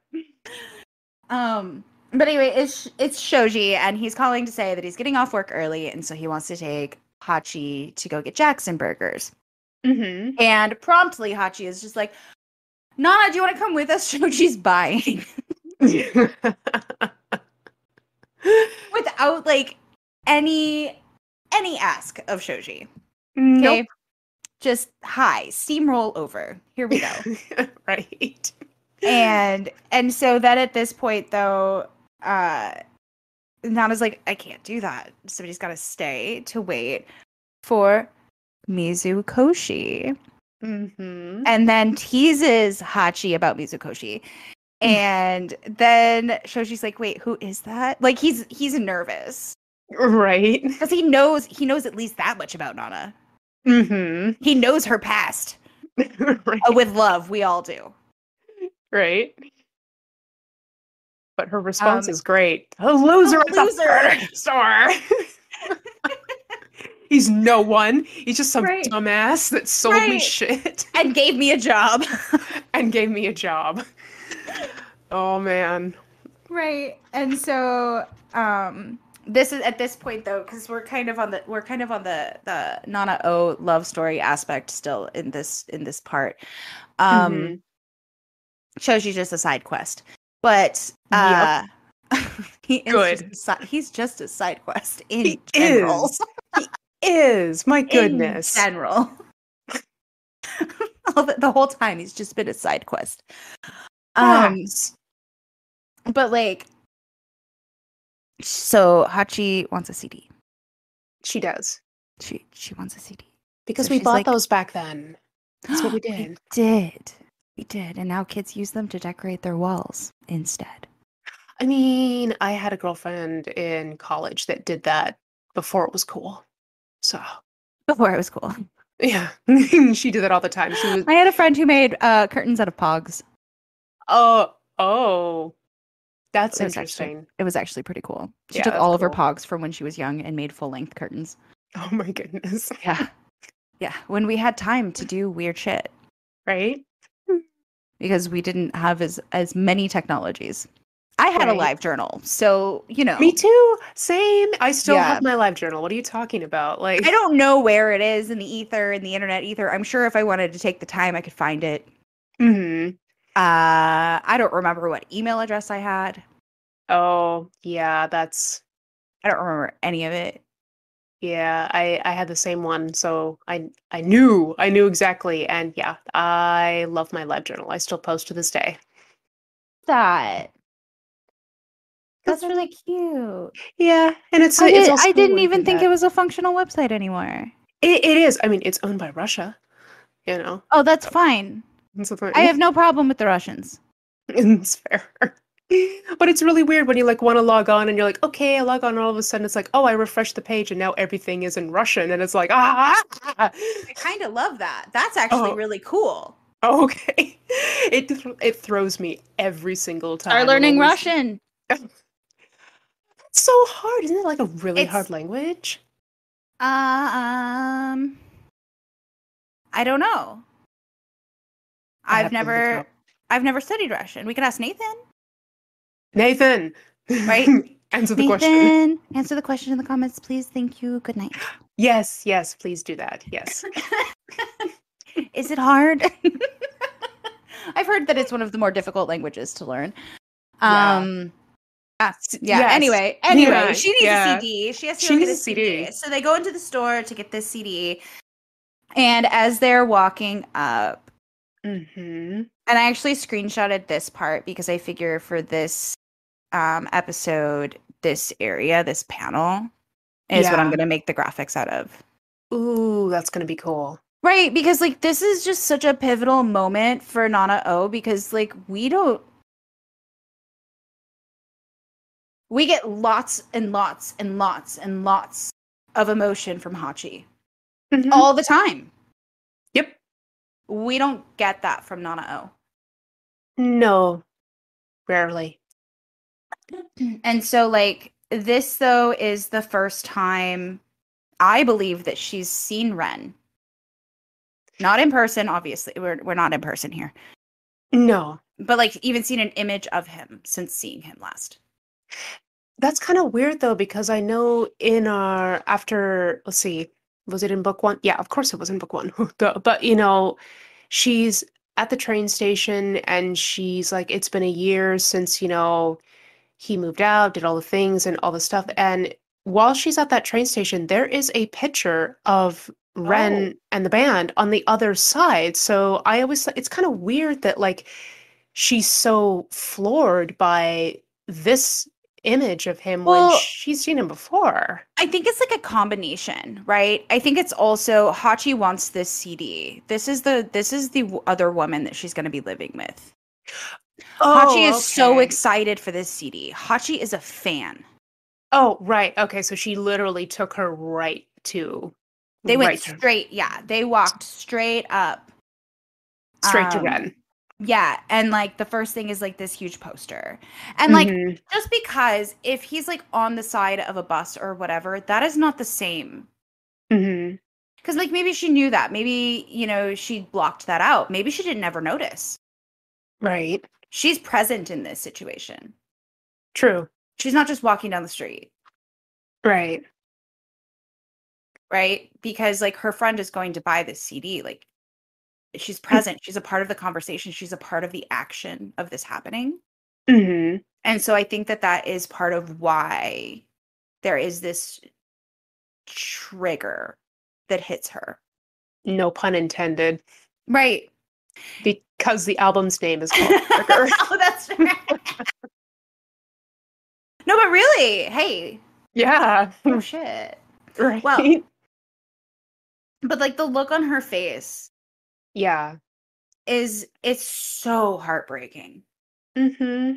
But anyway, it's Shoji, and he's calling to say that he's getting off work early, and so he wants to take Hachi to go get Jackson burgers. Mm-hmm. And promptly, Hachi is just like, Nana, do you want to come with us? Shoji's buying. Without like any ask of Shoji. Nope. Just hi, steamroll over. Here we go. Right. And so then at this point though, Nana's like, I can't do that. Somebody's got to stay to wait for Mizukoshi. Mm-hmm. And then teases Hachi about Mizukoshi. And then Shoji's like, wait, who is that? Like he's nervous. Right. Because he knows at least that much about Nana. Mm-hmm. He knows her past. Right. With love, we all do. Right. But her response is great. A loser at the furniture store. He's no one. He's just some dumbass that sold me shit. And gave me a job. Oh, man. Right. And so this is at this point though, because we're kind of on the Nana O love story aspect still in this part. Shoji's just a side quest. But he's just a side quest in general. He is. My goodness. In general. The whole time he's just been a side quest. But like, so Hachi wants a CD. She does. She wants a CD. Because so we bought those back then. That's what we did. We did. And now kids use them to decorate their walls instead. I mean, I had a girlfriend in college that did that before it was cool. So. Before it was cool. Yeah. She did that all the time. I had a friend who made curtains out of pogs. Oh. That's interesting. It was actually pretty cool. She took all of her pogs from when she was young and made full-length curtains. Oh my goodness. Yeah. Yeah. When we had time to do weird shit. Right? Because we didn't have as many technologies. I had a live journal, so, you know. Me too. Same. I still have my live journal. What are you talking about? Like, I don't know where it is in the ether, in the internet ether. I'm sure if I wanted to take the time, I could find it. Mm-hmm. I don't remember what email address I had. Oh, yeah, I don't remember any of it. Yeah, I had the same one, so I knew exactly, and yeah, I love my live journal. I still post to this day. That's really cute. Yeah, and it's I also didn't even think it was a functional website anymore. It is. I mean, it's owned by Russia, you know. Oh, that's fine. I have no problem with the Russians. It's fair. But it's really weird when you like want to log on and you're like, okay, I log on, and all of a sudden it's like, oh, I refreshed the page and now everything is in Russian, and it's like, ah. I kind of love that. That's actually really cool. Oh, okay. It throws me every single Start time. I'm learning always Russian. it's so hard. Isn't it like a really hard It's language? um I don't know. I I've have to look it never up. I've never studied Russian. We could ask Nathan, Nathan, right? answer the question. Nathan, answer the question in the comments, please. Thank you. Good night. Yes, yes, please do that. Yes. Is it hard? I've heard that it's one of the more difficult languages to learn. Yeah. Um, yeah, yeah. Yes. Anyway, Yeah, she needs a yeah. CD. She has to She go get needs a a CD. CD. So they go into the store to get this CD. And as they're walking up, Mm-hmm. and I actually screenshotted this part because I figure for this episode, this area, this panel is what I'm Yeah. going to make the graphics out of. Ooh, that's gonna be cool. Right, because like this is just such a pivotal moment for Nana O because like we get lots and lots and lots and lots of emotion from Hachi Mm-hmm. all the time. Yep. We don't get that from Nana No, rarely. O. And so like this though is the first time I believe that she's seen Ren. Not in person, obviously. We're not in person here. No. But like even seen an image of him since seeing him last. That's kind of weird though, because I know in our after, let's see, was it in book one? Yeah, of course it was in book one. Duh. But she's at the train station and she's like, it's been a year since, he moved out, did all the things and all the stuff. And while she's at that train station, there is a picture of Oh. Ren and the band on the other side. So I always, it's kind of weird that like she's so floored by this image of him when Well, she's seen him before. I think it's like a combination, right? I think it's also Hachi wants this CD. This is the other woman that she's going to be living with. Hachi Oh, is so okay. excited for this CD. Hachi is a fan. Oh, right. Okay, so she literally took her They went right to straight, yeah, they walked straight up. straight to Ren. Yeah, and like the first thing is like this huge poster. And like Hmm. just because if he's like on the side of a bus or whatever, that is not the same. Hmm. Cuz like maybe she knew that. Maybe, she blocked that out. Maybe she didn't ever notice. Right. She's present in this situation. True. She's not just walking down the street, Right. right? Because like her friend is going to buy this CD. Like she's present. She's a part of the conversation. She's a part of the action of this happening. Hmm. And so I think that that is part of why there is this trigger that hits her. No pun intended. Right. Because the album's name is called Trigger. Oh, that's right. No, but really, hey. Yeah. Oh shit. Right. Well, but like the look on her face Yeah. it's so heartbreaking. Hmm.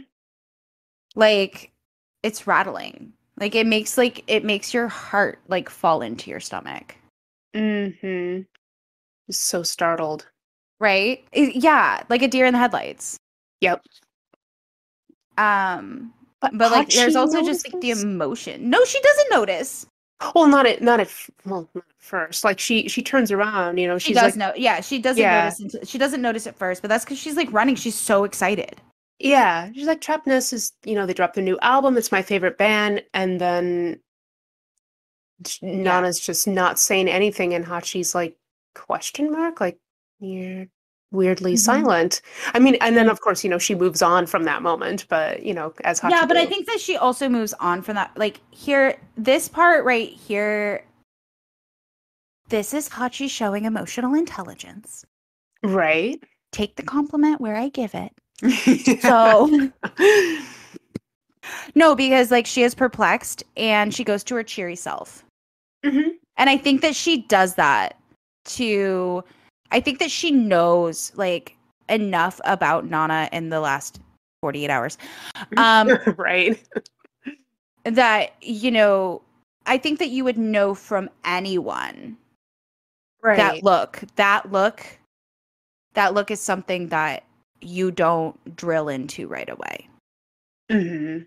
Like it's rattling. It makes your heart like fall into your stomach. Hmm. So startled. Right? Yeah, like a deer in the headlights. Yep. But like there's Hachi also just like the notices? emotion. No, she doesn't notice. Well, not at first. Like she turns around, She she's does like, know. Yeah, she doesn't yeah, notice she doesn't notice at first, but that's because she's like running. She's so excited. yeah. She's like, Trapness is, they dropped their new album. It's my favorite band. And then Yeah. Nana's just not saying anything, and Hachi's like, question mark? Like, you're weirdly Hmm. silent. I mean, and then of course, she moves on from that moment, but as Yeah, Hachi but I do. think that she also moves on from that. Like here, this part right here, this is Hachi showing emotional intelligence. Right? Take the compliment where I give it. Yeah. So no, because like she is perplexed and she goes to her cheery self. Hmm. And I think that she does that to I think that she knows like enough about Nana in the last 48 hours. Um Right. that I think that you would know from anyone Right. that look that look is something that you don't drill into right away. Mm-hmm.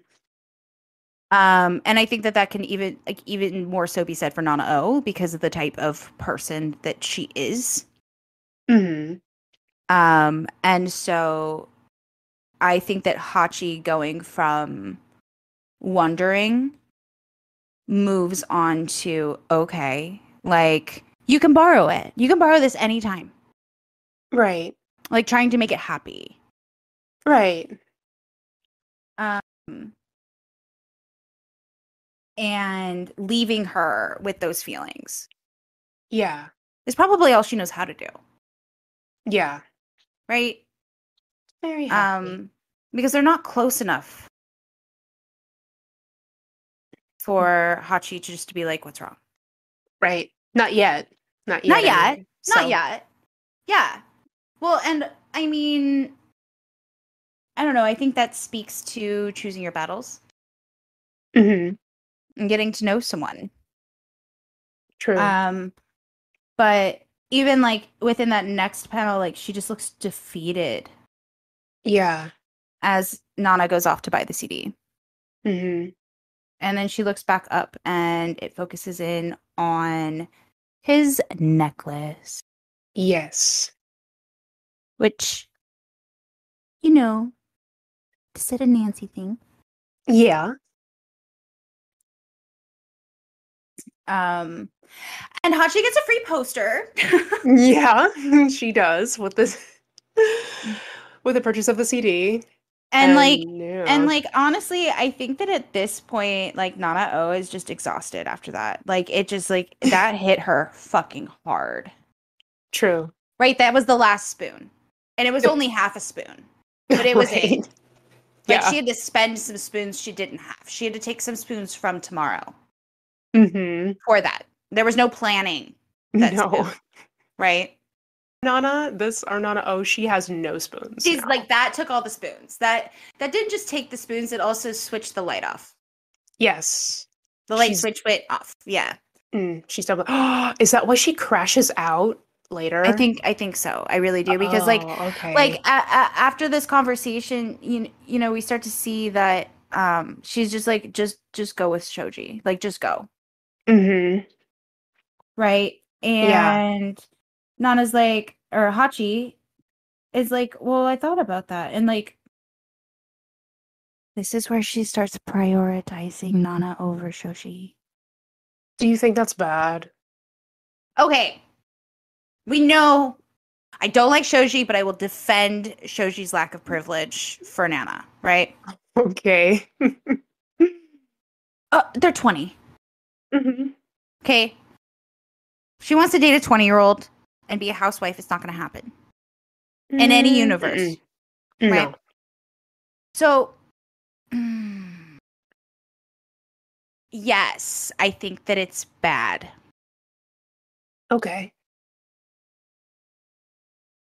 And I think that can even more so be said for Nana O because of the type of person that she is. Mm-hmm. And so I think that Hachi going from wondering moves on to, okay, like, you can borrow it. You can borrow this anytime. Right. Like, trying to make it happy. Right. And leaving her with those feelings Yeah. is probably all she knows how to do. Yeah. Right? Very happy. Because they're not close enough for Hachi to just to be like, what's wrong? Right. Not yet. Not yet. Not yet. Anyway. Not yet. Yeah. Well, and I mean, I don't know. I think that speaks to choosing your battles Mm-hmm. and getting to know someone. True. But even like within that next panel, like she just looks defeated Yeah. as Nana goes off to buy the CD. Mm-hmm. And then she looks back up and it focuses in on his necklace. Yes. Which, you know, to said a Nancy thing. Yeah. And Hachi gets a free poster. Yeah, she does with this with the purchase of the CD. And yeah. like honestly, I think that at this point, like Nana O is just exhausted after that. Like it just like that hit her fucking hard. True. Right? That was the last spoon. And it was only half a spoon. But it was Right. it. Like Yeah. she had to spend some spoons she didn't have. She had to take some spoons from tomorrow Mm-hmm. for that. There was no planning that No. spoon, right? Nana O, she has no spoons She's now. like that took all the spoons. That didn't just take the spoons, it also switched the light off. Yes. The light switch went off. Yeah. She's double. Is that why she crashes out later? I think so. I really do because okay. after this conversation, you know, we start to see that she's just like just go with Shoji. Like just go. Mm-hmm. Right? Yeah. And Nana's like or Hachi is like, "Well, I thought about that." And like this is where she starts prioritizing Nana over Shoji. Do you think that's bad? Okay. We know I don't like Shoji, but I will defend Shoji's lack of privilege for Nana, right? Okay. They're 20. Mm-hmm. Okay. She wants to date a 20-year-old and be a housewife. It's not going to happen in any universe. Mm-mm. Right? No. So, yes, I think that it's bad. Okay.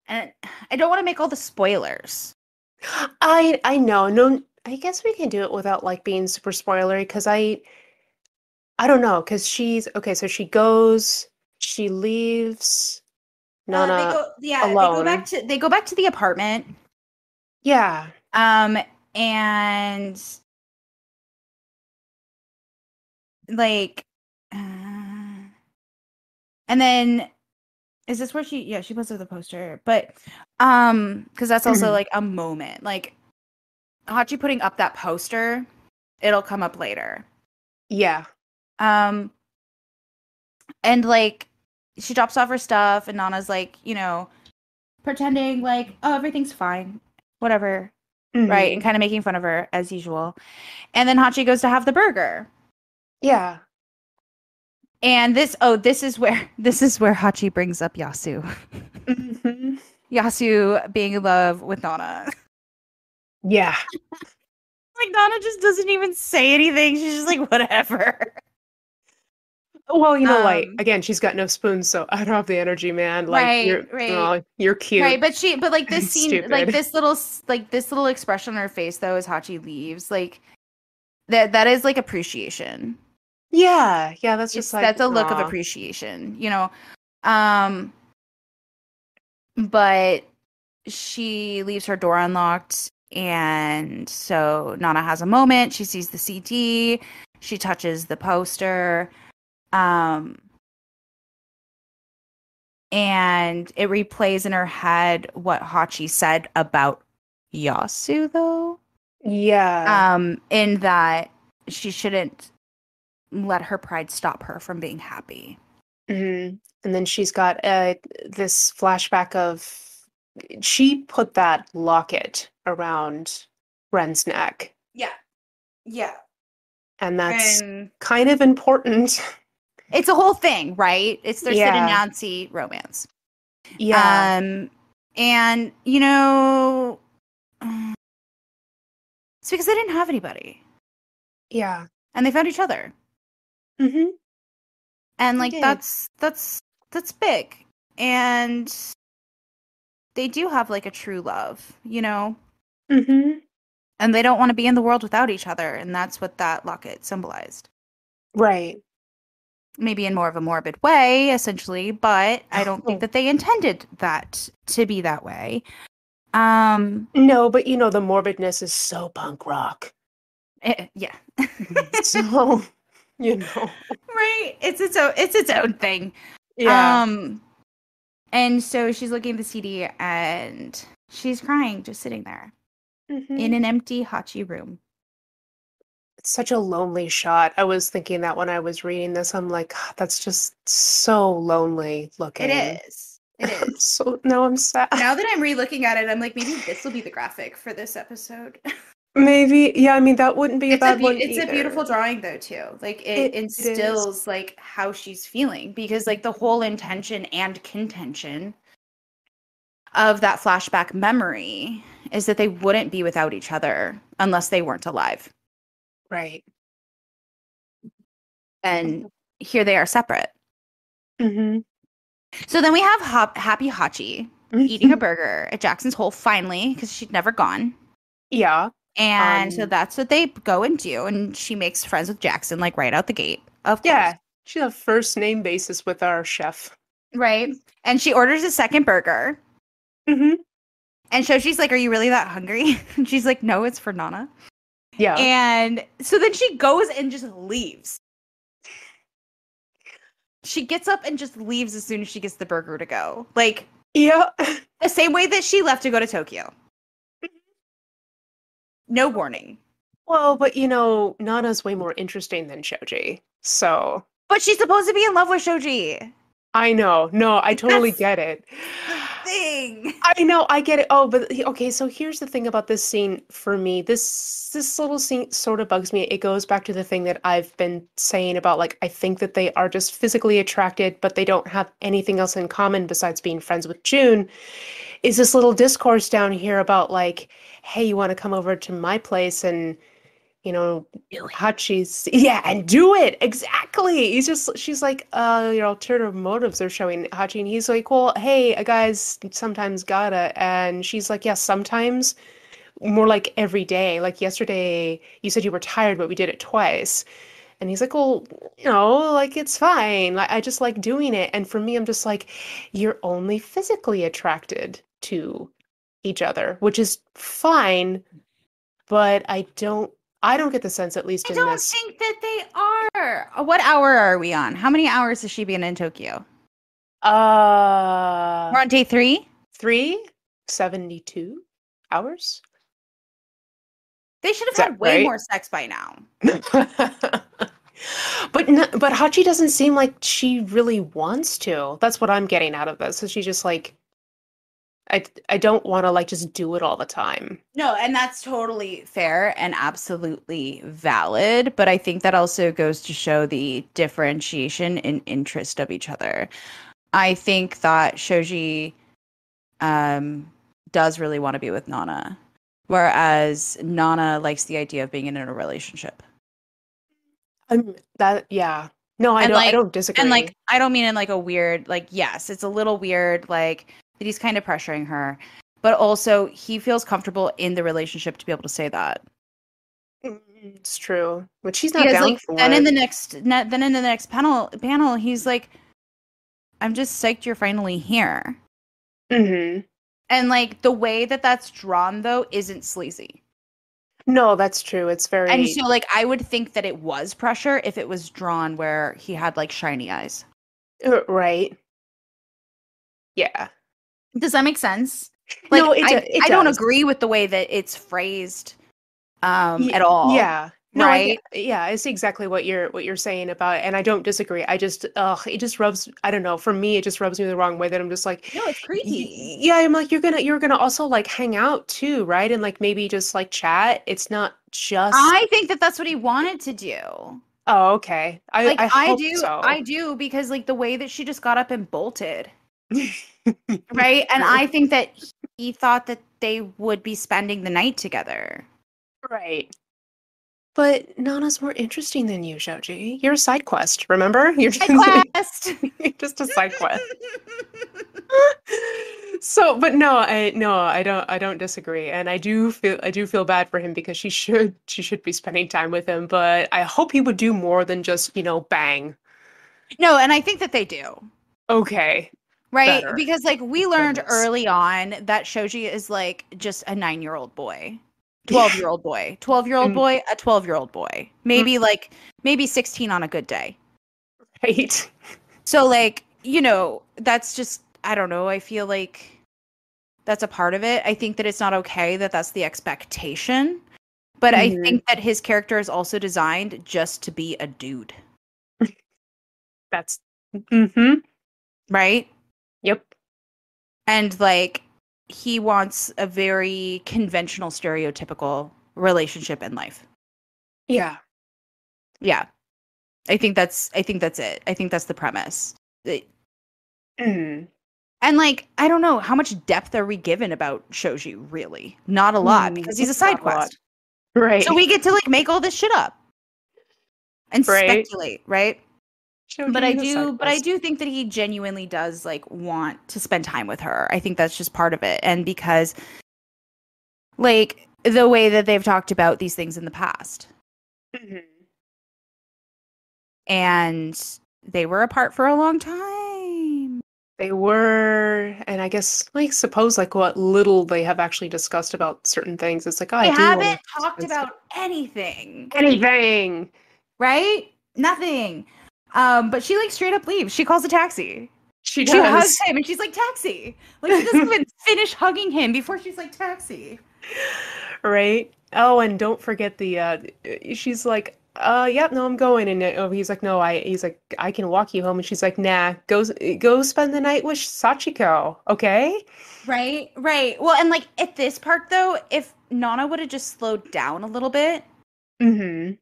And I don't want to make all the spoilers. I know. No, I guess we can do it without like being super spoilery because I don't know because she's okay. So she leaves Nana alone. They go back to the apartment. Yeah. And like, and then is this where she posted the poster, but because that's also like a moment, like Hachi putting up that poster, it'll come up later. Yeah. And like she drops off her stuff and Nana's like, you know, pretending like, oh, everything's fine, whatever. Right, and kind of making fun of her as usual. And then Hachi goes to have the burger. Yeah. And this is where Hachi brings up Yasu. Mm-hmm. Yasu being in love with Nana. Yeah. Like Nana just doesn't even say anything. She's just like whatever. Well, like again, she's got no spoons, so I don't have the energy, man. Like you're cute. Right, but like this scene, Stupid. like this little expression on her face though as Hachi leaves, like that is like appreciation. Yeah, that's just like that's a look of appreciation, you know. But she leaves her door unlocked, and so Nana has a moment. She sees the CD, she touches the poster, and it replays in her head what Hachi said about Yasu, though. Yeah. In that she shouldn't let her pride stop her from being happy. Mm-hmm. And then she's got this flashback of she put that locket around Ren's neck, Yeah. Yeah. and that's And kind of important. it's a whole thing, right? It's their Sid and Yeah. Nancy romance. Yeah. And you know, it's because they didn't have anybody, Yeah. and they found each other, Mm-hmm. and They like did. that's big, and they do have like a true love, you know, Mm-hmm. and they don't want to be in the world without each other, and that's what that locket symbolized. Right. Maybe in more of a morbid way, essentially, but I don't think that they intended that to be that way. No, but the morbidness is so punk rock. Yeah. So, you know. Right. It's its own thing. Yeah. Um and so she's looking at the CD and she's crying just sitting there in Mm-hmm. an empty Hachi room. It's such a lonely shot. I was thinking that when I was reading this, I'm like, "God, that's just so lonely It looking." is. It is. So now I'm sad. Now that I'm re-looking at it, I'm like, maybe this will be the graphic for this episode. Maybe, yeah, I mean, that wouldn't be a bad one It's a beautiful either. drawing though too. Like it It is. instills like how she's feeling because like the whole intention and contention of that flashback memory is that they wouldn't be without each other unless they weren't alive. Right. And here they are separate. Mm-hmm. So then we have Happy Hachi eating a burger at Jackson's Hole finally because she'd never gone. Yeah. And so that's what they go and do. And she makes friends with Jackson like right out the gate. Of course. Yeah. She's a first name basis with our chef. Right. And she orders a second burger. Mm-hmm. And Shoshi's like, "Are you really that hungry?" And she's like, "No, it's for Nana." Yeah. And so then she goes and just leaves. She gets up and just leaves as soon as she gets the burger to go. Like, Yeah. the same way that she left to go to Tokyo. No warning. Well, but Nana's way more interesting than Shoji. So But she's supposed to be in love with Shoji. I know. No, I totally That's get it. the thing. I know, I get it. Oh, but okay, so here's the thing about this scene for me. This little scene sort of bugs me. It goes back to the thing that I've been saying about like I think that they are just physically attracted, but they don't have anything else in common besides being friends with June. Is this little discourse down here about like, hey, you want to come over to my place and Hachi's yeah, and do it exactly. She's like, your alternative motives are showing Hachi, and he's like, well, hey, a guy's sometimes gotta, and she's like, yeah, sometimes, more like every day. Like yesterday, you said you were tired, but we did it twice, and he's like, well, like it's fine. Like I just like doing it, and for me, I'm just like, you're only physically attracted to each other, which is fine, but I don't get the sense, at least I in don't this. think that they are. What hour are we on? How many hours has she been in Tokyo? We're on day 3? 372 hours? They should Is have that had way right? more sex by now. But Hachi doesn't seem like she really wants to. That's what I'm getting out of this. So she's just like, I don't want to like just do it all the time. No, and that's totally fair and absolutely valid. But I think that also goes to show the differentiation in interest of each other. I think that Shoji does really want to be with Nana, whereas Nana likes the idea of being in a relationship. Yeah. No, I And don't I like, don't disagree. and like, I don't mean in like a weird, like, yes, it's a little weird, like that he's kind of pressuring her, but also he feels comfortable in the relationship to be able to say that. It's true. But she's not Because down like for then in it. the next panel, he's like, "I'm just psyched you're finally here." Hmm. And like the way that that's drawn though isn't sleazy. No, that's true. It's And very so like I would think that it was pressure if it was drawn where he had like shiny eyes. right. Yeah. Does that make sense? Like No, it I don't does. agree with the way that it's phrased at all, Yeah. No, right? yeah, I see exactly what you're saying about it, and I don't disagree. I just it just rubs, I don't know, for me it just rubs me the wrong way that I'm just like No, it's creepy. yeah, I'm like you're gonna also like hang out too, right? And like maybe just like chat. It's not just I think that that's what he wanted to do. oh, okay. Like I hope so. I do because like the way that she just got up and bolted, right? And I think that he thought that they would be spending the night together. Right. But Nana's more interesting than you, Shoji. You're a side quest, remember? Side quest. You're just a side quest. So, but no, I don't disagree. And I do feel bad for him because she should be spending time with him, but I hope he would do more than just, bang. No, and I think that they do. Okay. Right? Better. Because like we learned Goodness. early on that Shoji is like just a 9-year-old boy. 12-year-old boy. 12-year-old Mm, boy, a 12-year-old boy. mm, Maybe 16 on a good day. right. So like, that's just I don't know, I feel like that's a part of it. I think that it's not okay that that's the expectation, but I Hmm. think that his character is also designed just to be a dude, That's mm-hmm. right? Yep. And like he wants a very conventional stereotypical relationship in life. Yeah. Yeah. I think that's it. I think that's the premise. Mm. And like I don't know how much depth are we given about Shoji really? Not a lot Mm. because he's a side Not a lot. quest. So Right. we get to like make all this shit up and Right. speculate, right? But Shoji is a side I quest. do think that he genuinely does like want to spend time with her. I think that's just part of it. And because like the way that they've talked about these things in the past. Mhm. And they were apart for a long time. They were, and I guess, like, suppose, like, what little they have actually discussed about certain things. It's like, oh, I They do want haven't to talked spend some about anything, anything. right? Nothing. But she like straight up leaves. She calls a taxi. She She hugs does, him and she's like, taxi. Like she doesn't even finish hugging him before she's like, taxi. right? Oh, and don't forget the, she's like, yep, no, I'm going. And he's like, no, he's like, I can walk you home. And she's like, nah, go spend the night with Sachiko, okay? Right, right. Well, and like at this part though, if Nana would have just slowed down a little bit, Mm-hmm.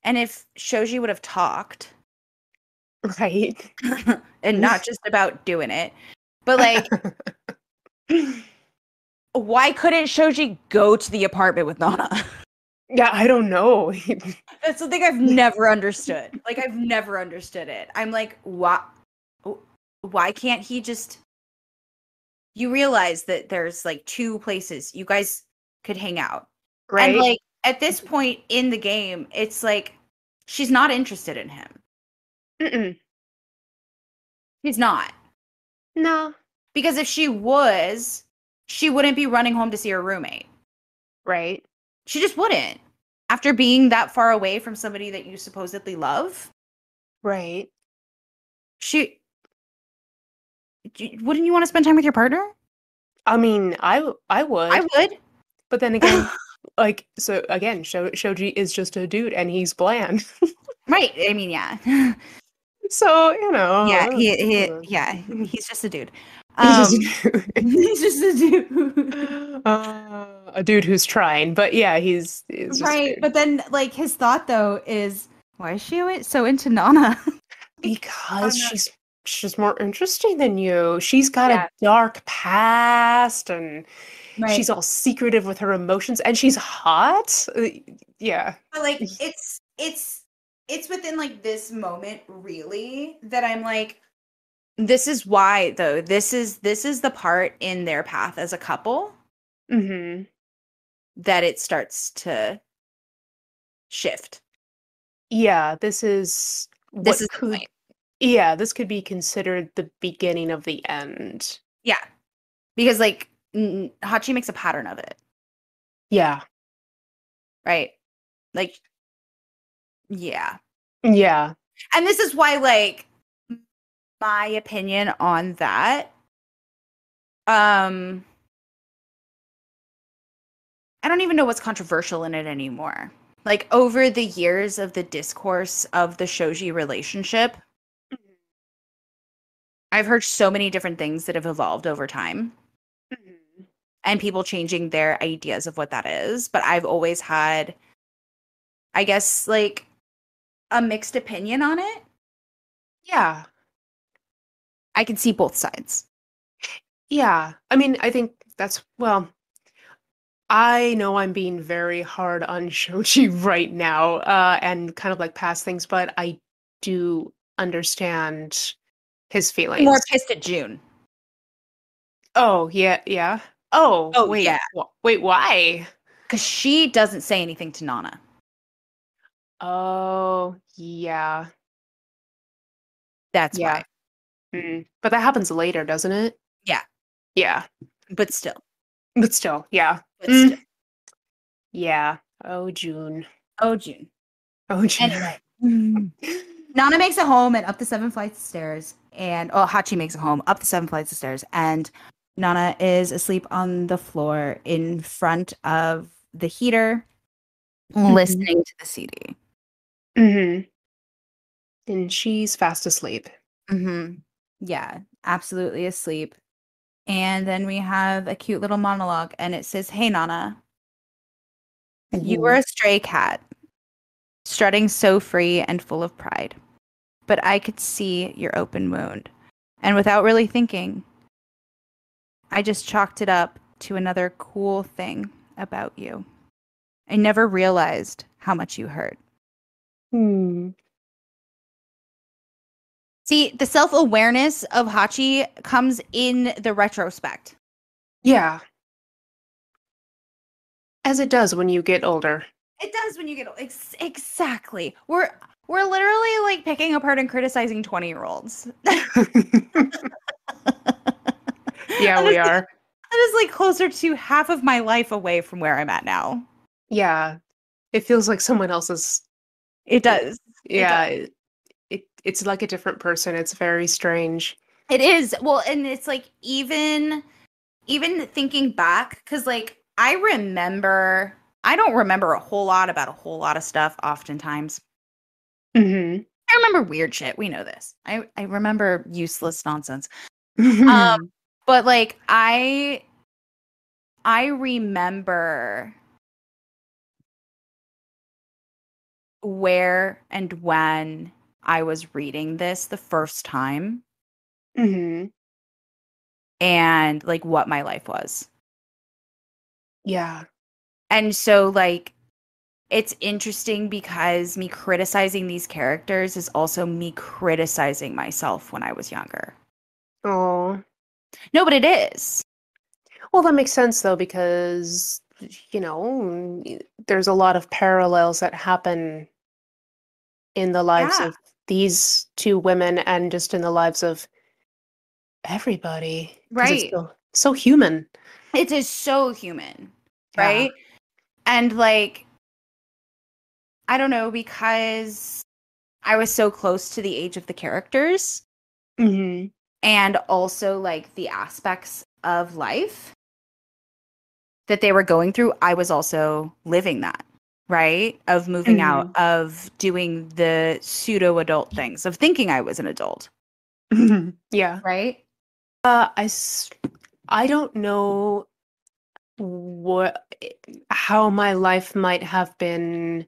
and if Shoji would have talked, Right. and not just about doing it, but like, why couldn't Shoji go to the apartment with Nana? Yeah, I don't know. That's the thing I've never understood. Like, I've never understood it. I'm like, why can't he just? You realize that there's like two places you guys could hang out, and Right? like at this point in the game, it's like she's not interested in him. Mm-mm. He's not. No. Because if she was, she wouldn't be running home to see her roommate. Right. She just wouldn't. After being that far away from somebody that you supposedly love, Right. she wouldn't you want to spend time with your partner? I mean, I I would, would. but then again, like so again, Shoji is just a dude and he's bland. Right. I mean, yeah. So, Yeah, he's just a dude. he's just Um a dude. he's just a dude. A dude who's trying, but yeah, he's just a Right. dude. But then like his thought though is why is she so into Nana? Like, Because Nana. she's more interesting than you. She's got a Yeah. dark past and she's Right. all secretive with her emotions and she's hot. Yeah. But like it's within like this moment really that I'm like this is why though this is the part in their path as a couple Hmm. that it starts to shift. Yeah, this is This what is the could point. yeah, this could be considered the beginning of the end. Yeah. because like Hachi makes a pattern of it, Yeah. right? Like, yeah. Yeah. And this is why, like, my opinion on that, um, I don't even know what's controversial in it anymore. Like, over the years of the discourse of the Shoji relationship, I've heard so many different things that have evolved over time Mhm. and people changing their ideas of what that is. But I've always had, I guess, like a mixed opinion on it. Yeah. I can see both sides. Yeah. I mean, I think that's, well, I know I'm being very hard on Shoji right now, and kind of like past things, but I do understand his More feelings. pissed at June. Oh, yeah, yeah. Oh, Oh, wait, yeah. wait, why? Because she doesn't say anything to Nana. Oh, yeah, That's yeah. why. But that happens later, doesn't it? Yeah. Yeah, But still. but still, yeah. But still. Mm, yeah. Oh, June. Oh, June. Oh, June. Anyway. Nana makes it home and up the 7 flights of stairs. And Hachi makes it home up the 7 flights of stairs. And Nana is asleep on the floor in front of the heater, hmm listening to the CD. hmm And she's fast asleep. Mm-hmm. Yeah, absolutely asleep. And then we have a cute little monologue, and it says, "Hey, Nana, you were hmm a stray cat, strutting so free and full of pride. But I could see your open wound. And without really thinking, I just chalked it up to another cool thing about you. I never realized how much you hurt." Hmm. See, the self-awareness of Hachi comes in the retrospect. Yeah, as it does when you get older. It does when you get exactly. We're literally like picking apart and criticizing 20-year-olds. Yeah, That we is like are. that is like closer to half of my life away from where I'm at now. Yeah, it feels like someone else's. It does. It does. Yeah, it's like a different person. It's very strange. It is. Well, and it's like even thinking back, because like I don't remember a whole lot about a whole lot of stuff oftentimes. hmm I remember weird shit. We know this. I remember useless nonsense. Um, hmm but like I remember where and when I was reading this the first time and like what my life was. Yeah. And so like it's interesting because me criticizing these characters is also me criticizing myself when I was younger. Oh. No, but it is. Well, that makes sense though, because, there's a lot of parallels that happen in the lives Yeah. of these two women and just in the lives of everybody, because it's Right. so human. It is so human, Yeah. right? And like I don't know, because I was so close to the age of the characters hmm and also like the aspects of life that they were going through, I was also living that, right? Of moving out, hmm of doing the pseudo adult things, of thinking I was an adult, Yeah. right? I don't know what how my life might have been.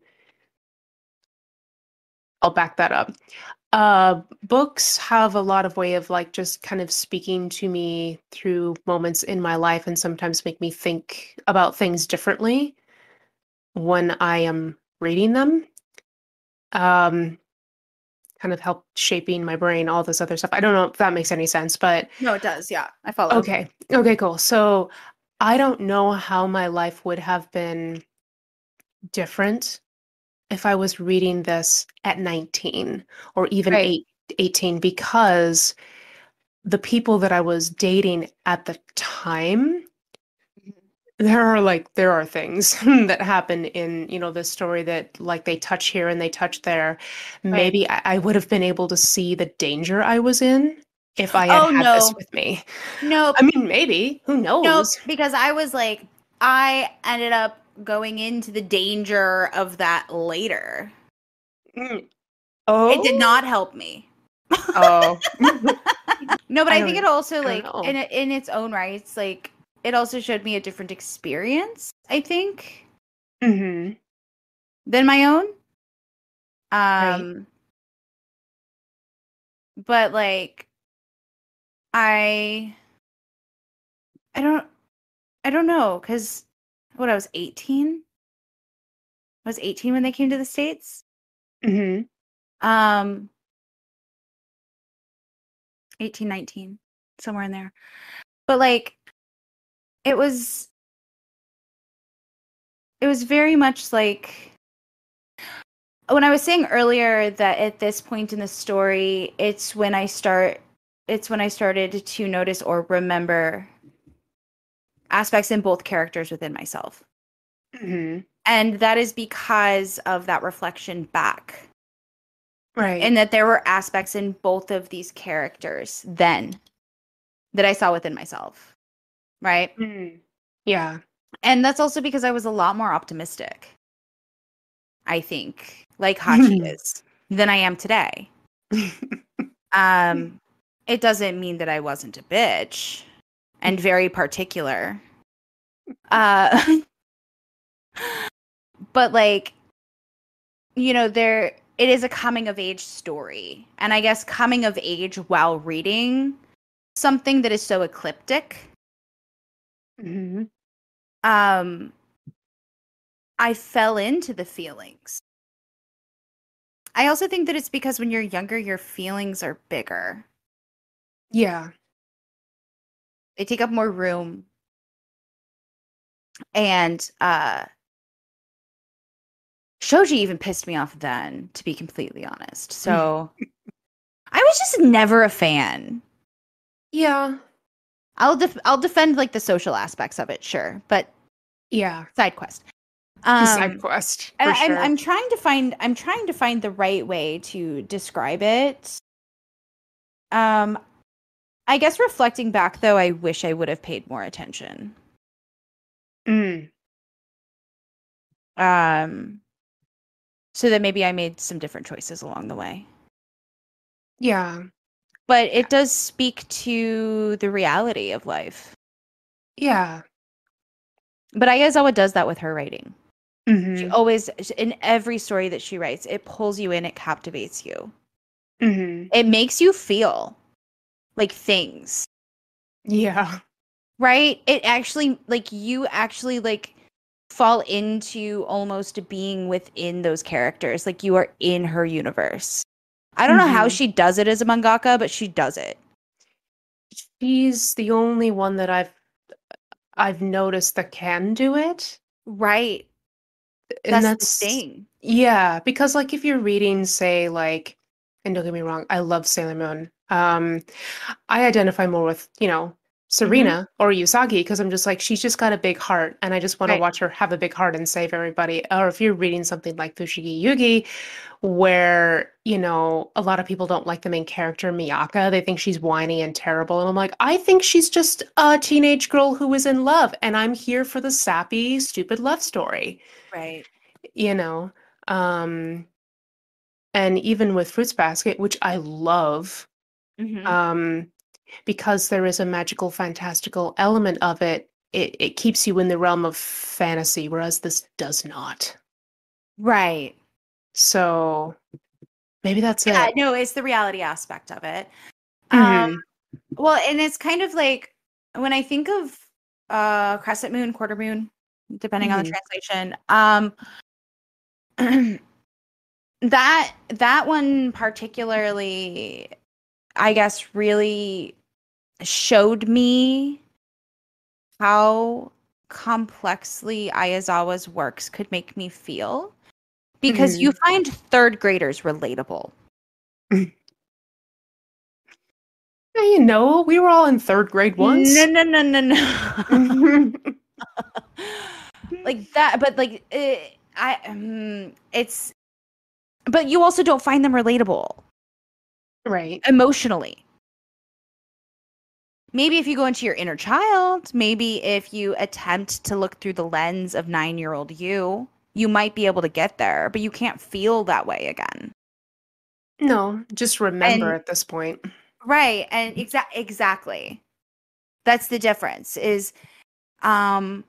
I'll back that up. Books have a lot of way of like just kind of speaking to me through moments in my life and sometimes make me think about things differently when I am reading them. Um, Kind of help shaping my brain, all this other stuff. I don't know if that makes any sense, but No, it does. Yeah, I follow. okay. Okay, cool. So I don't know how my life would have been different if I was reading this at 19 or even Right. 18 because the people that I was dating at the time, Mhm. there are things that happen in, this story that like they touch here and they touch there. Right. Maybe I would have been able to see the danger I was in if I had Oh had this no. with me. I Nope. mean, maybe, who Nope. knows? Because I was like, I ended up going into the danger of that later. Mm. It did Oh, not help me. oh, No, but I I think don't, it also I don't like know. in its own rights, like it also showed me a different experience, I think, Hmm. than my own. Right. Um, but like I I don't I don't know because what I was 18. I was 18 when they came to the States. Hmm. Um, 18, 19, somewhere in there. But like it was it was very much like when I was saying earlier that at this point in the story, it's when I started to notice or remember aspects in both characters within myself. Hmm. And that is because of that reflection back. Right. And that there were aspects in both of these characters then that I saw within myself. Right. Mm. Yeah. And that's also because I was a lot more optimistic, I think, like Hachi is, than I am today. Um, it doesn't mean that I wasn't a bitch and very particular. Uh, but like, there it is a coming of age story. And I guess coming of age while reading something that is so ecliptic, Hmm. um, I fell into the feelings. I also think that it's because when you're younger, your feelings are bigger. Yeah. They take up more room. And Shoji even pissed me off then, to be completely honest. So I was just never a fan. Yeah. I'll defend like the social aspects of it, sure, but Yeah. side quest. Side Um, quest and for sure. I'm trying to find the right way to describe it. Um, I guess reflecting back though, I wish I would have paid more attention. Mm. Um, so that maybe I made some different choices along the way. Yeah. But it does speak to the reality of life. Yeah. But Ayazawa does that with her writing. She Hmm. always, in every story that she writes, it pulls you in, it captivates you. Hmm. It makes you feel like things, Yeah. right? It actually, like, you actually, like, fall into almost being within those characters. Like, you are in her universe. I don't know how Hmm. she does it as a mangaka, but she does it. She's the only one that I've noticed that can do it. Right. And That's the that's thing. yeah, because like if you're reading, say, like, and don't get me wrong, I love Sailor Moon. I identify more with, Hmm. Serena or Usagi because I'm just like, she's just got a big heart, and I just want to Right. watch her have a big heart and save everybody. Or if you're reading something like Fushigi Yugi, where, a lot of people don't like the main character, Miyaka. They think she's whiny and terrible. And I'm like, I think she's just a teenage girl who is in love, and I'm here for the sappy, stupid love story, Right. you know? Um, and even with Fruits Basket, which I love, Hmm. um, because there is a magical, fantastical element of it, it keeps you in the realm of fantasy, whereas this does not. Right. So maybe that's Yeah, it. no, it's the reality aspect of it. Um, Hmm. well, and it's kind of like when I think of crescent moon, quarter moon, depending on the Hmm. translation, that one particularly, I guess, really showed me how complexly Ayazawa's works could make me feel because you Hmm. find third graders relatable. You know, we were all in third grade No, once. no, no, no, no. Like that, but like it's but you also don't find them relatable Right. emotionally. Maybe if you go into your inner child, maybe if you attempt to look through the lens of 9-year-old you, you might be able to get there, but you can't feel that way again. No, just remember And at this point. right, and exactly. That's the difference is um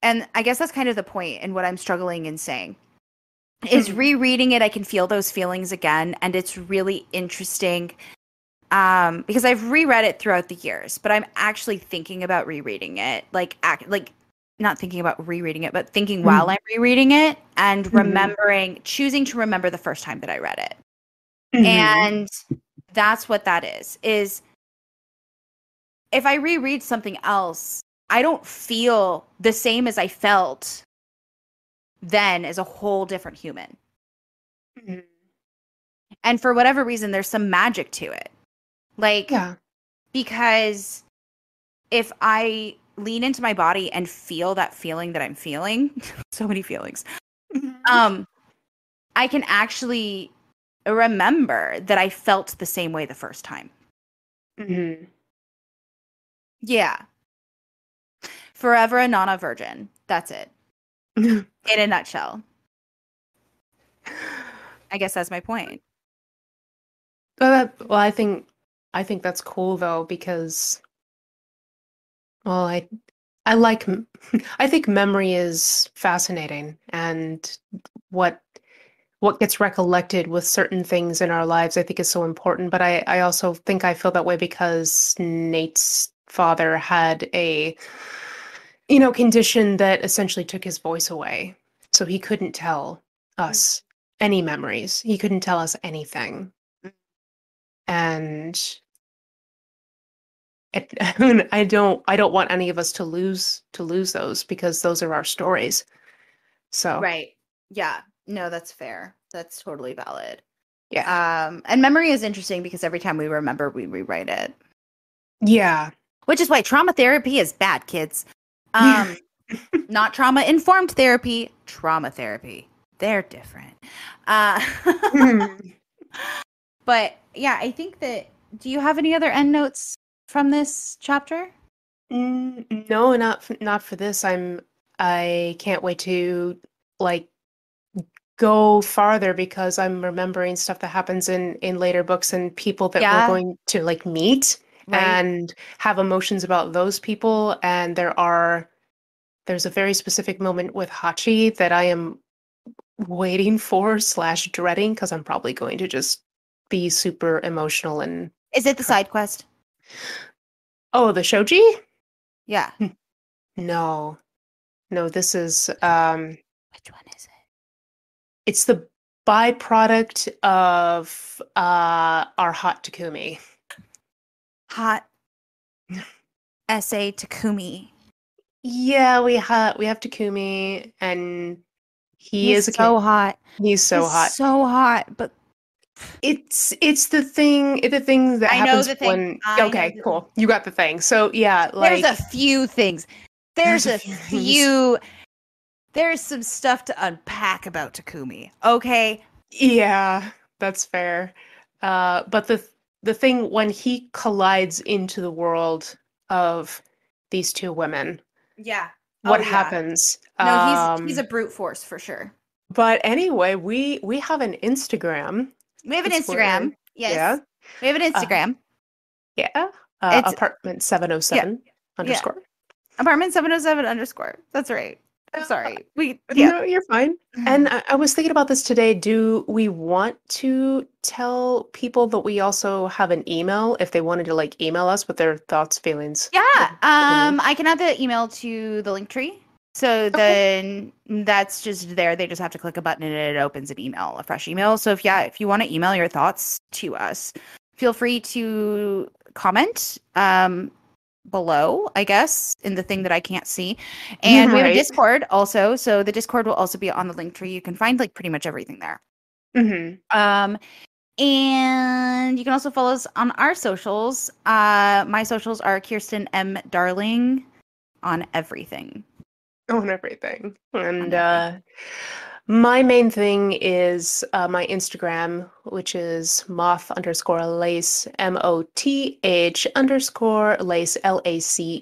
and I guess that's kind of the point in what I'm struggling in saying. Is Mhm. rereading it, I can feel those feelings again, and it's really interesting because I've reread it throughout the years, but I'm actually thinking about rereading it, like not thinking about rereading it, but thinking while Mhm. I'm rereading it and Mhm. choosing to remember the first time that I read it. Mhm. And that's what that is if I reread something else, I don't feel the same as I felt then as a whole different human. Mhm. And for whatever reason, there's some magic to it. Like, Yeah. because if I lean into my body and feel that feeling that I'm feeling, so many feelings, Mhm. um, I can actually remember that I felt the same way the first time. Mhm. Yeah. Forever a Nana virgin. That's it. In a nutshell. I guess that's my point. Well, I think that's cool though because well, I like I think memory is fascinating and what what gets recollected with certain things in our lives I think is so important. But I also think I feel that way because Nate's father had a condition that essentially took his voice away. So he couldn't tell us any memories. He couldn't tell us anything. And it, I don't want any of us to lose those because those are our stories. So, Right. Yeah. No, that's fair. That's totally valid. yeah. And memory is interesting because every time we remember, we rewrite it. Yeah. Which is why trauma therapy is bad, kids. Um, not trauma informed therapy, trauma therapy. They're different. Uh, but yeah, I think that. Do you have any other end notes from this chapter? No, not for this. I can't wait to like go farther because I'm remembering stuff that happens in later books and people that we're Yeah, going to like meet right. and have emotions about those people. And there's a very specific moment with Hachi that I am waiting for slash dreading because I'm probably going to just be super emotional and Is it the cry. side quest? Oh, the Shoji? Yeah. No. No, this is Which one is it? it's the byproduct of our hot Takumi. Hot essay Takumi. Yeah, we have Takumi and he He's is a kid. so hot. He's so He's hot. so hot, but It's the thing that I know happens the thing. when I know okay, the thing. cool. You got the thing. So yeah, There's a like few things. there's There's a a few things. few. There's some stuff to unpack about Takumi. Okay. Yeah, that's fair. But the thing when he collides into the world of these two women, Yeah. what Oh yeah. happens? No, he's a brute force for sure. But anyway, we have an Instagram. We have an It's where, Instagram. yeah, Yes. We have an uh, Instagram. yeah, It's apartment yeah. 707 Yeah. underscore. Apartment 707 underscore. That's right. I'm Uh, sorry. We yeah. no, you're fine. And I was thinking about this today. Do we want to tell people that we also have an email if they wanted to like email us with their thoughts, feelings, Yeah. and opinions? I can add the email to the link tree. So Okay. then that's just there. They just have to click a button and it opens an email, a fresh email. So if you want to email your thoughts to us, feel free to comment below, I guess, in the thing that I can't see. And we have a Right. Discord also. So the Discord will also be on the link tree. You can find like pretty much everything there. Hmm. Um And you can also follow us on our socials. My socials are Kirsten M. Darling on everything. On everything. And On everything. my main thing is my Instagram, which is moth_lace, MOTH_lace, LACE.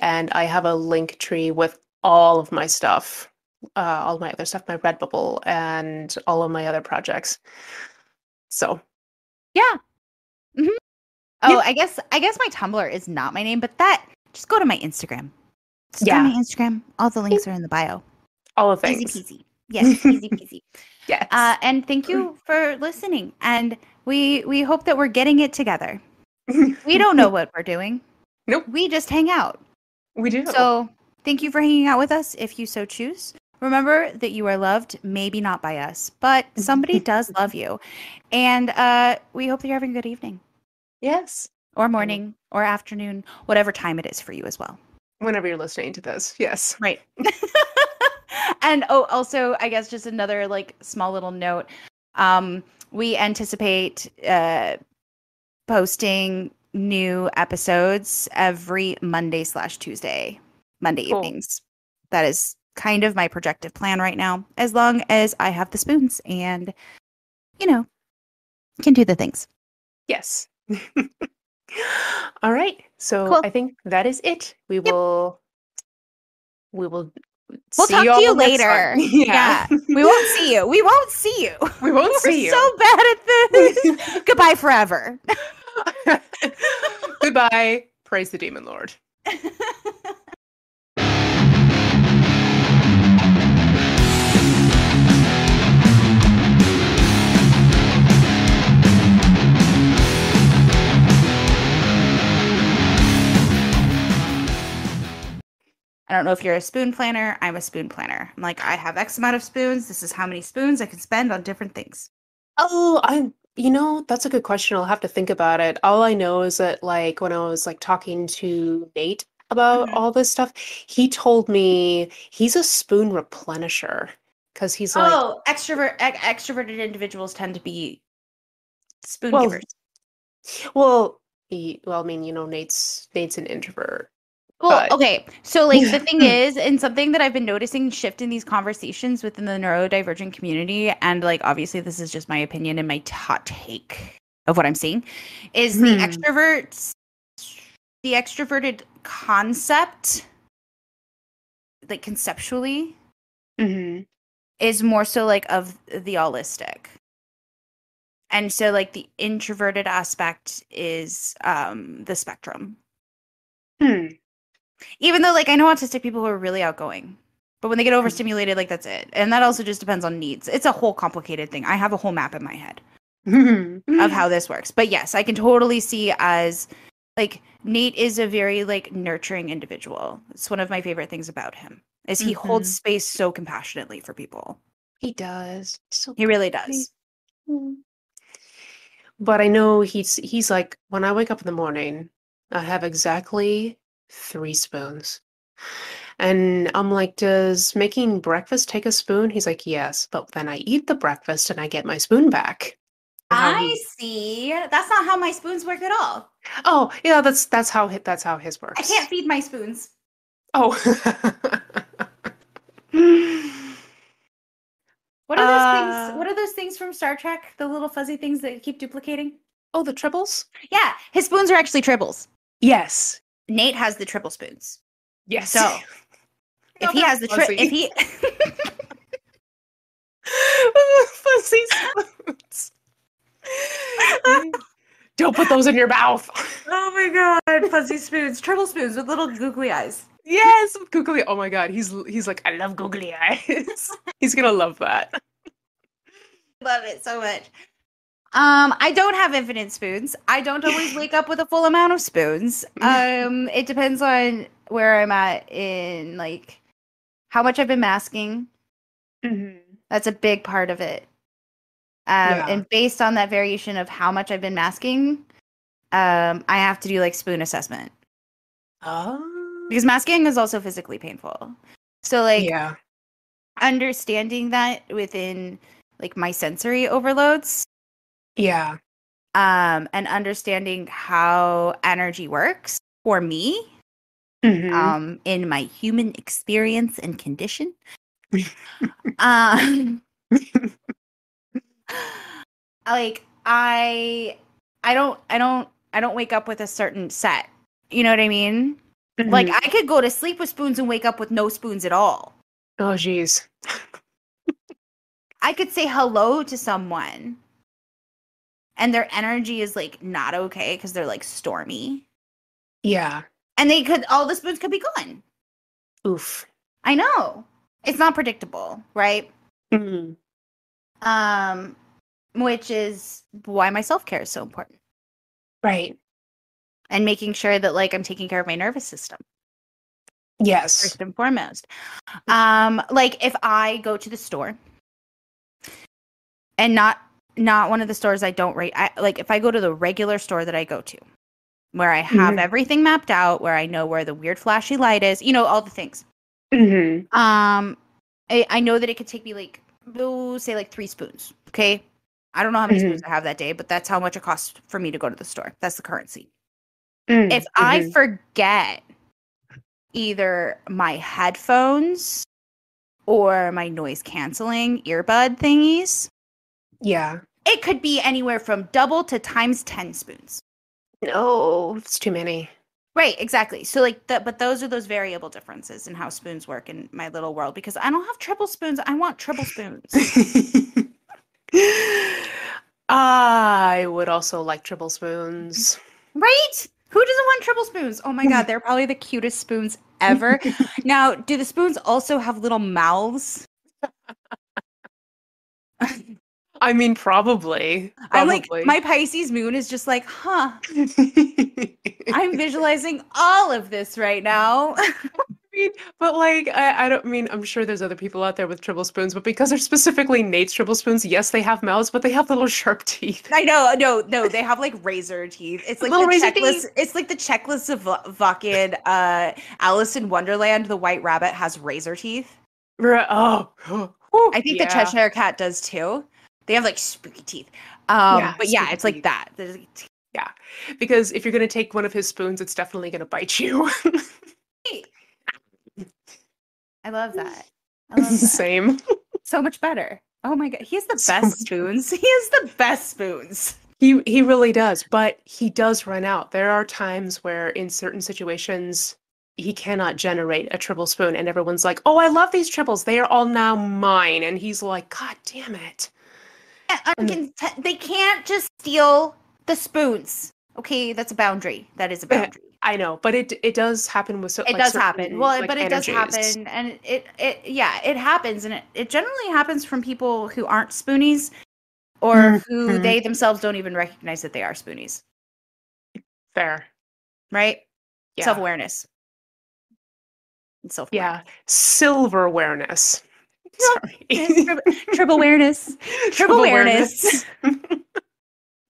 And I have a link tree with all of my stuff, all my other stuff, my Redbubble, and all of my other projects. So, Yeah. hmm Oh, yeah, I guess my Tumblr is not my name, but that just go to my Instagram. Just go to my yeah, Instagram. All the links are in the bio. all the Easy things. peasy. Yes, easy peasy. Yes. And thank you for listening. And we hope that we're getting it together. We don't know what we're doing. Nope, We just hang out. we do. So thank you for hanging out with us if you so choose. Remember that you are loved, maybe not by us, but somebody does love you. And we hope that you're having a good evening Yes. or morning or afternoon, whatever time it is for you as well. Whenever you're listening to this, yes. Right. And also, I guess just another like small little note. We anticipate posting new episodes every Monday/Tuesday, Monday Cool. evenings. That is kind of my projected plan right now, as long as I have the spoons and, can do the things. Yes. All right. So Cool. I think that is it. Yep. We will We'll see talk you to you all next time. later. Yeah. We won't see you. We won't see you. We won't We're see you. so bad at this. Goodbye forever. Goodbye. Praise the Demon Lord. I don't know if you're a spoon planner. I'm a spoon planner. I'm like, I have X amount of spoons. This is how many spoons I can spend on different things. Oh, that's a good question. I'll have to think about it. All I know is that like when I was like talking to Nate about Mhm. all this stuff, he told me he's a spoon replenisher because he's like, Oh, extroverted individuals tend to be spoon well, givers. I mean, Nate's an introvert, Well, but okay. So, like, the thing is, and something that I've been noticing shift in these conversations within the neurodivergent community, and like, obviously, this is just my opinion and my hot take of what I'm seeing, is the extroverted concept, like, conceptually, Mhm. is more so like of the allistic. And so, like, the introverted aspect is the spectrum. Hmm. Even though, like, I know autistic people who are really outgoing, but when they get overstimulated, like, that's it. And that also just depends on needs. It's a whole complicated thing. I have a whole map in my head of how this works. But yes, I can totally see as, like, Nate is a very, like, nurturing individual. It's one of my favorite things about him, is he holds space so compassionately for people. He does. So He really pretty. does. But I know he's like, when I wake up in the morning, I have exactly 3 spoons. And I'm like, does making breakfast take a spoon? He's like, yes, but then I eat the breakfast and I get my spoon back. How I he see. That's not how my spoons work at all. Oh, yeah, that's how his I works. can't feed my spoons. Oh. What are those things? What are those things from Star Trek? The little fuzzy things that keep duplicating? Oh, the triples? Yeah, his spoons are actually triples. Yes. Nate has the triple spoons. Yes. So if he has the if he fuzzy spoons. Don't put those in your mouth. Oh my god, fuzzy spoons, triple spoons with little googly eyes. Yes, googly. Oh my god, he's like, I love googly eyes. He's gonna love that. Love it so much. I don't have infinite spoons. I don't always wake up with a full amount of spoons. It depends on where I'm at in like how much I've been masking. That's a big part of it. Yeah. And based on that variation of how much I've been masking, I have to do like spoon assessment. Oh. Because masking is also physically painful. So like Yeah. understanding that within like my sensory overloads Yeah. And understanding how energy works for me, Hmm. in my human experience and condition. Um, like I don't wake up with a certain set. You know what I mean? Like Hmm. I could go to sleep with spoons and wake up with no spoons at all. Oh, geez. I could say hello to someone and their energy is like not okay because they're like stormy. Yeah. And they could all the spoons could be gone. Oof. I know. It's not predictable, right? Mm. Um, which is why my self-care is so important. Right. And making sure that like I'm taking care of my nervous system Yes. first and foremost. Like if I go to the store and not one of the stores I don't rate, like if I go to the regular store that I go to, where I have Hmm. everything mapped out, where I know where the weird flashy light is, all the things. Hmm. Um, I know that it could take me like, say like 3 spoons. Okay. I don't know how many spoons Hmm. I have that day, but that's how much it costs for me to go to the store. That's the currency. If I Hmm. forget either my headphones or my noise canceling earbud thingies, Yeah. it could be anywhere from double to times 10 spoons. No, it's too many. Right, exactly. So like but those are those variable differences in how spoons work in my little world because I don't have triple spoons. I want triple spoons. I would also like triple spoons. Right? Who doesn't want triple spoons? Oh my god, they're probably the cutest spoons ever. Now, do the spoons also have little mouths? I mean, probably. I'm like, Probably. my Pisces moon is just like, huh, I'm visualizing all of this right now. mean, but like, I don't mean, I'm sure there's other people out there with triple spoons, but because they're specifically Nate's triple spoons, yes, they have mouths, but they have little sharp teeth. I know, no, they have like razor teeth. It's like Little the razor checklist. teeth. It's like the checklist of fucking Alice in Wonderland. The White Rabbit has razor teeth. Oh, whew, I think the yeah. Cheshire Cat does too. They have like spooky teeth. Yeah, But yeah, spooky it's like teeth. that. Yeah. Because if you're gonna take one of his spoons, it's definitely gonna bite you. I love that. I love that. Same. So much better. Oh my god, he has the So best much. spoons. He has the best spoons. He really does, but he does run out. There are times where in certain situations he cannot generate a triple spoon and everyone's like, "Oh, I love these triples. They are all now mine." And he's like, "God damn it." And They can't just steal the spoons. Okay, that's a boundary. That is a eh, boundary. I know, but it does happen with It like does happen. certain Well, like but it does energies. happen, and it happens, and it generally happens from people who aren't spoonies or who Mhm. they themselves don't even recognize that they are spoonies. Fair. Right? Self Yeah. awareness and self Yeah. awareness. Silver awareness. Sorry. Triple awareness. Triple Triple awareness. awareness.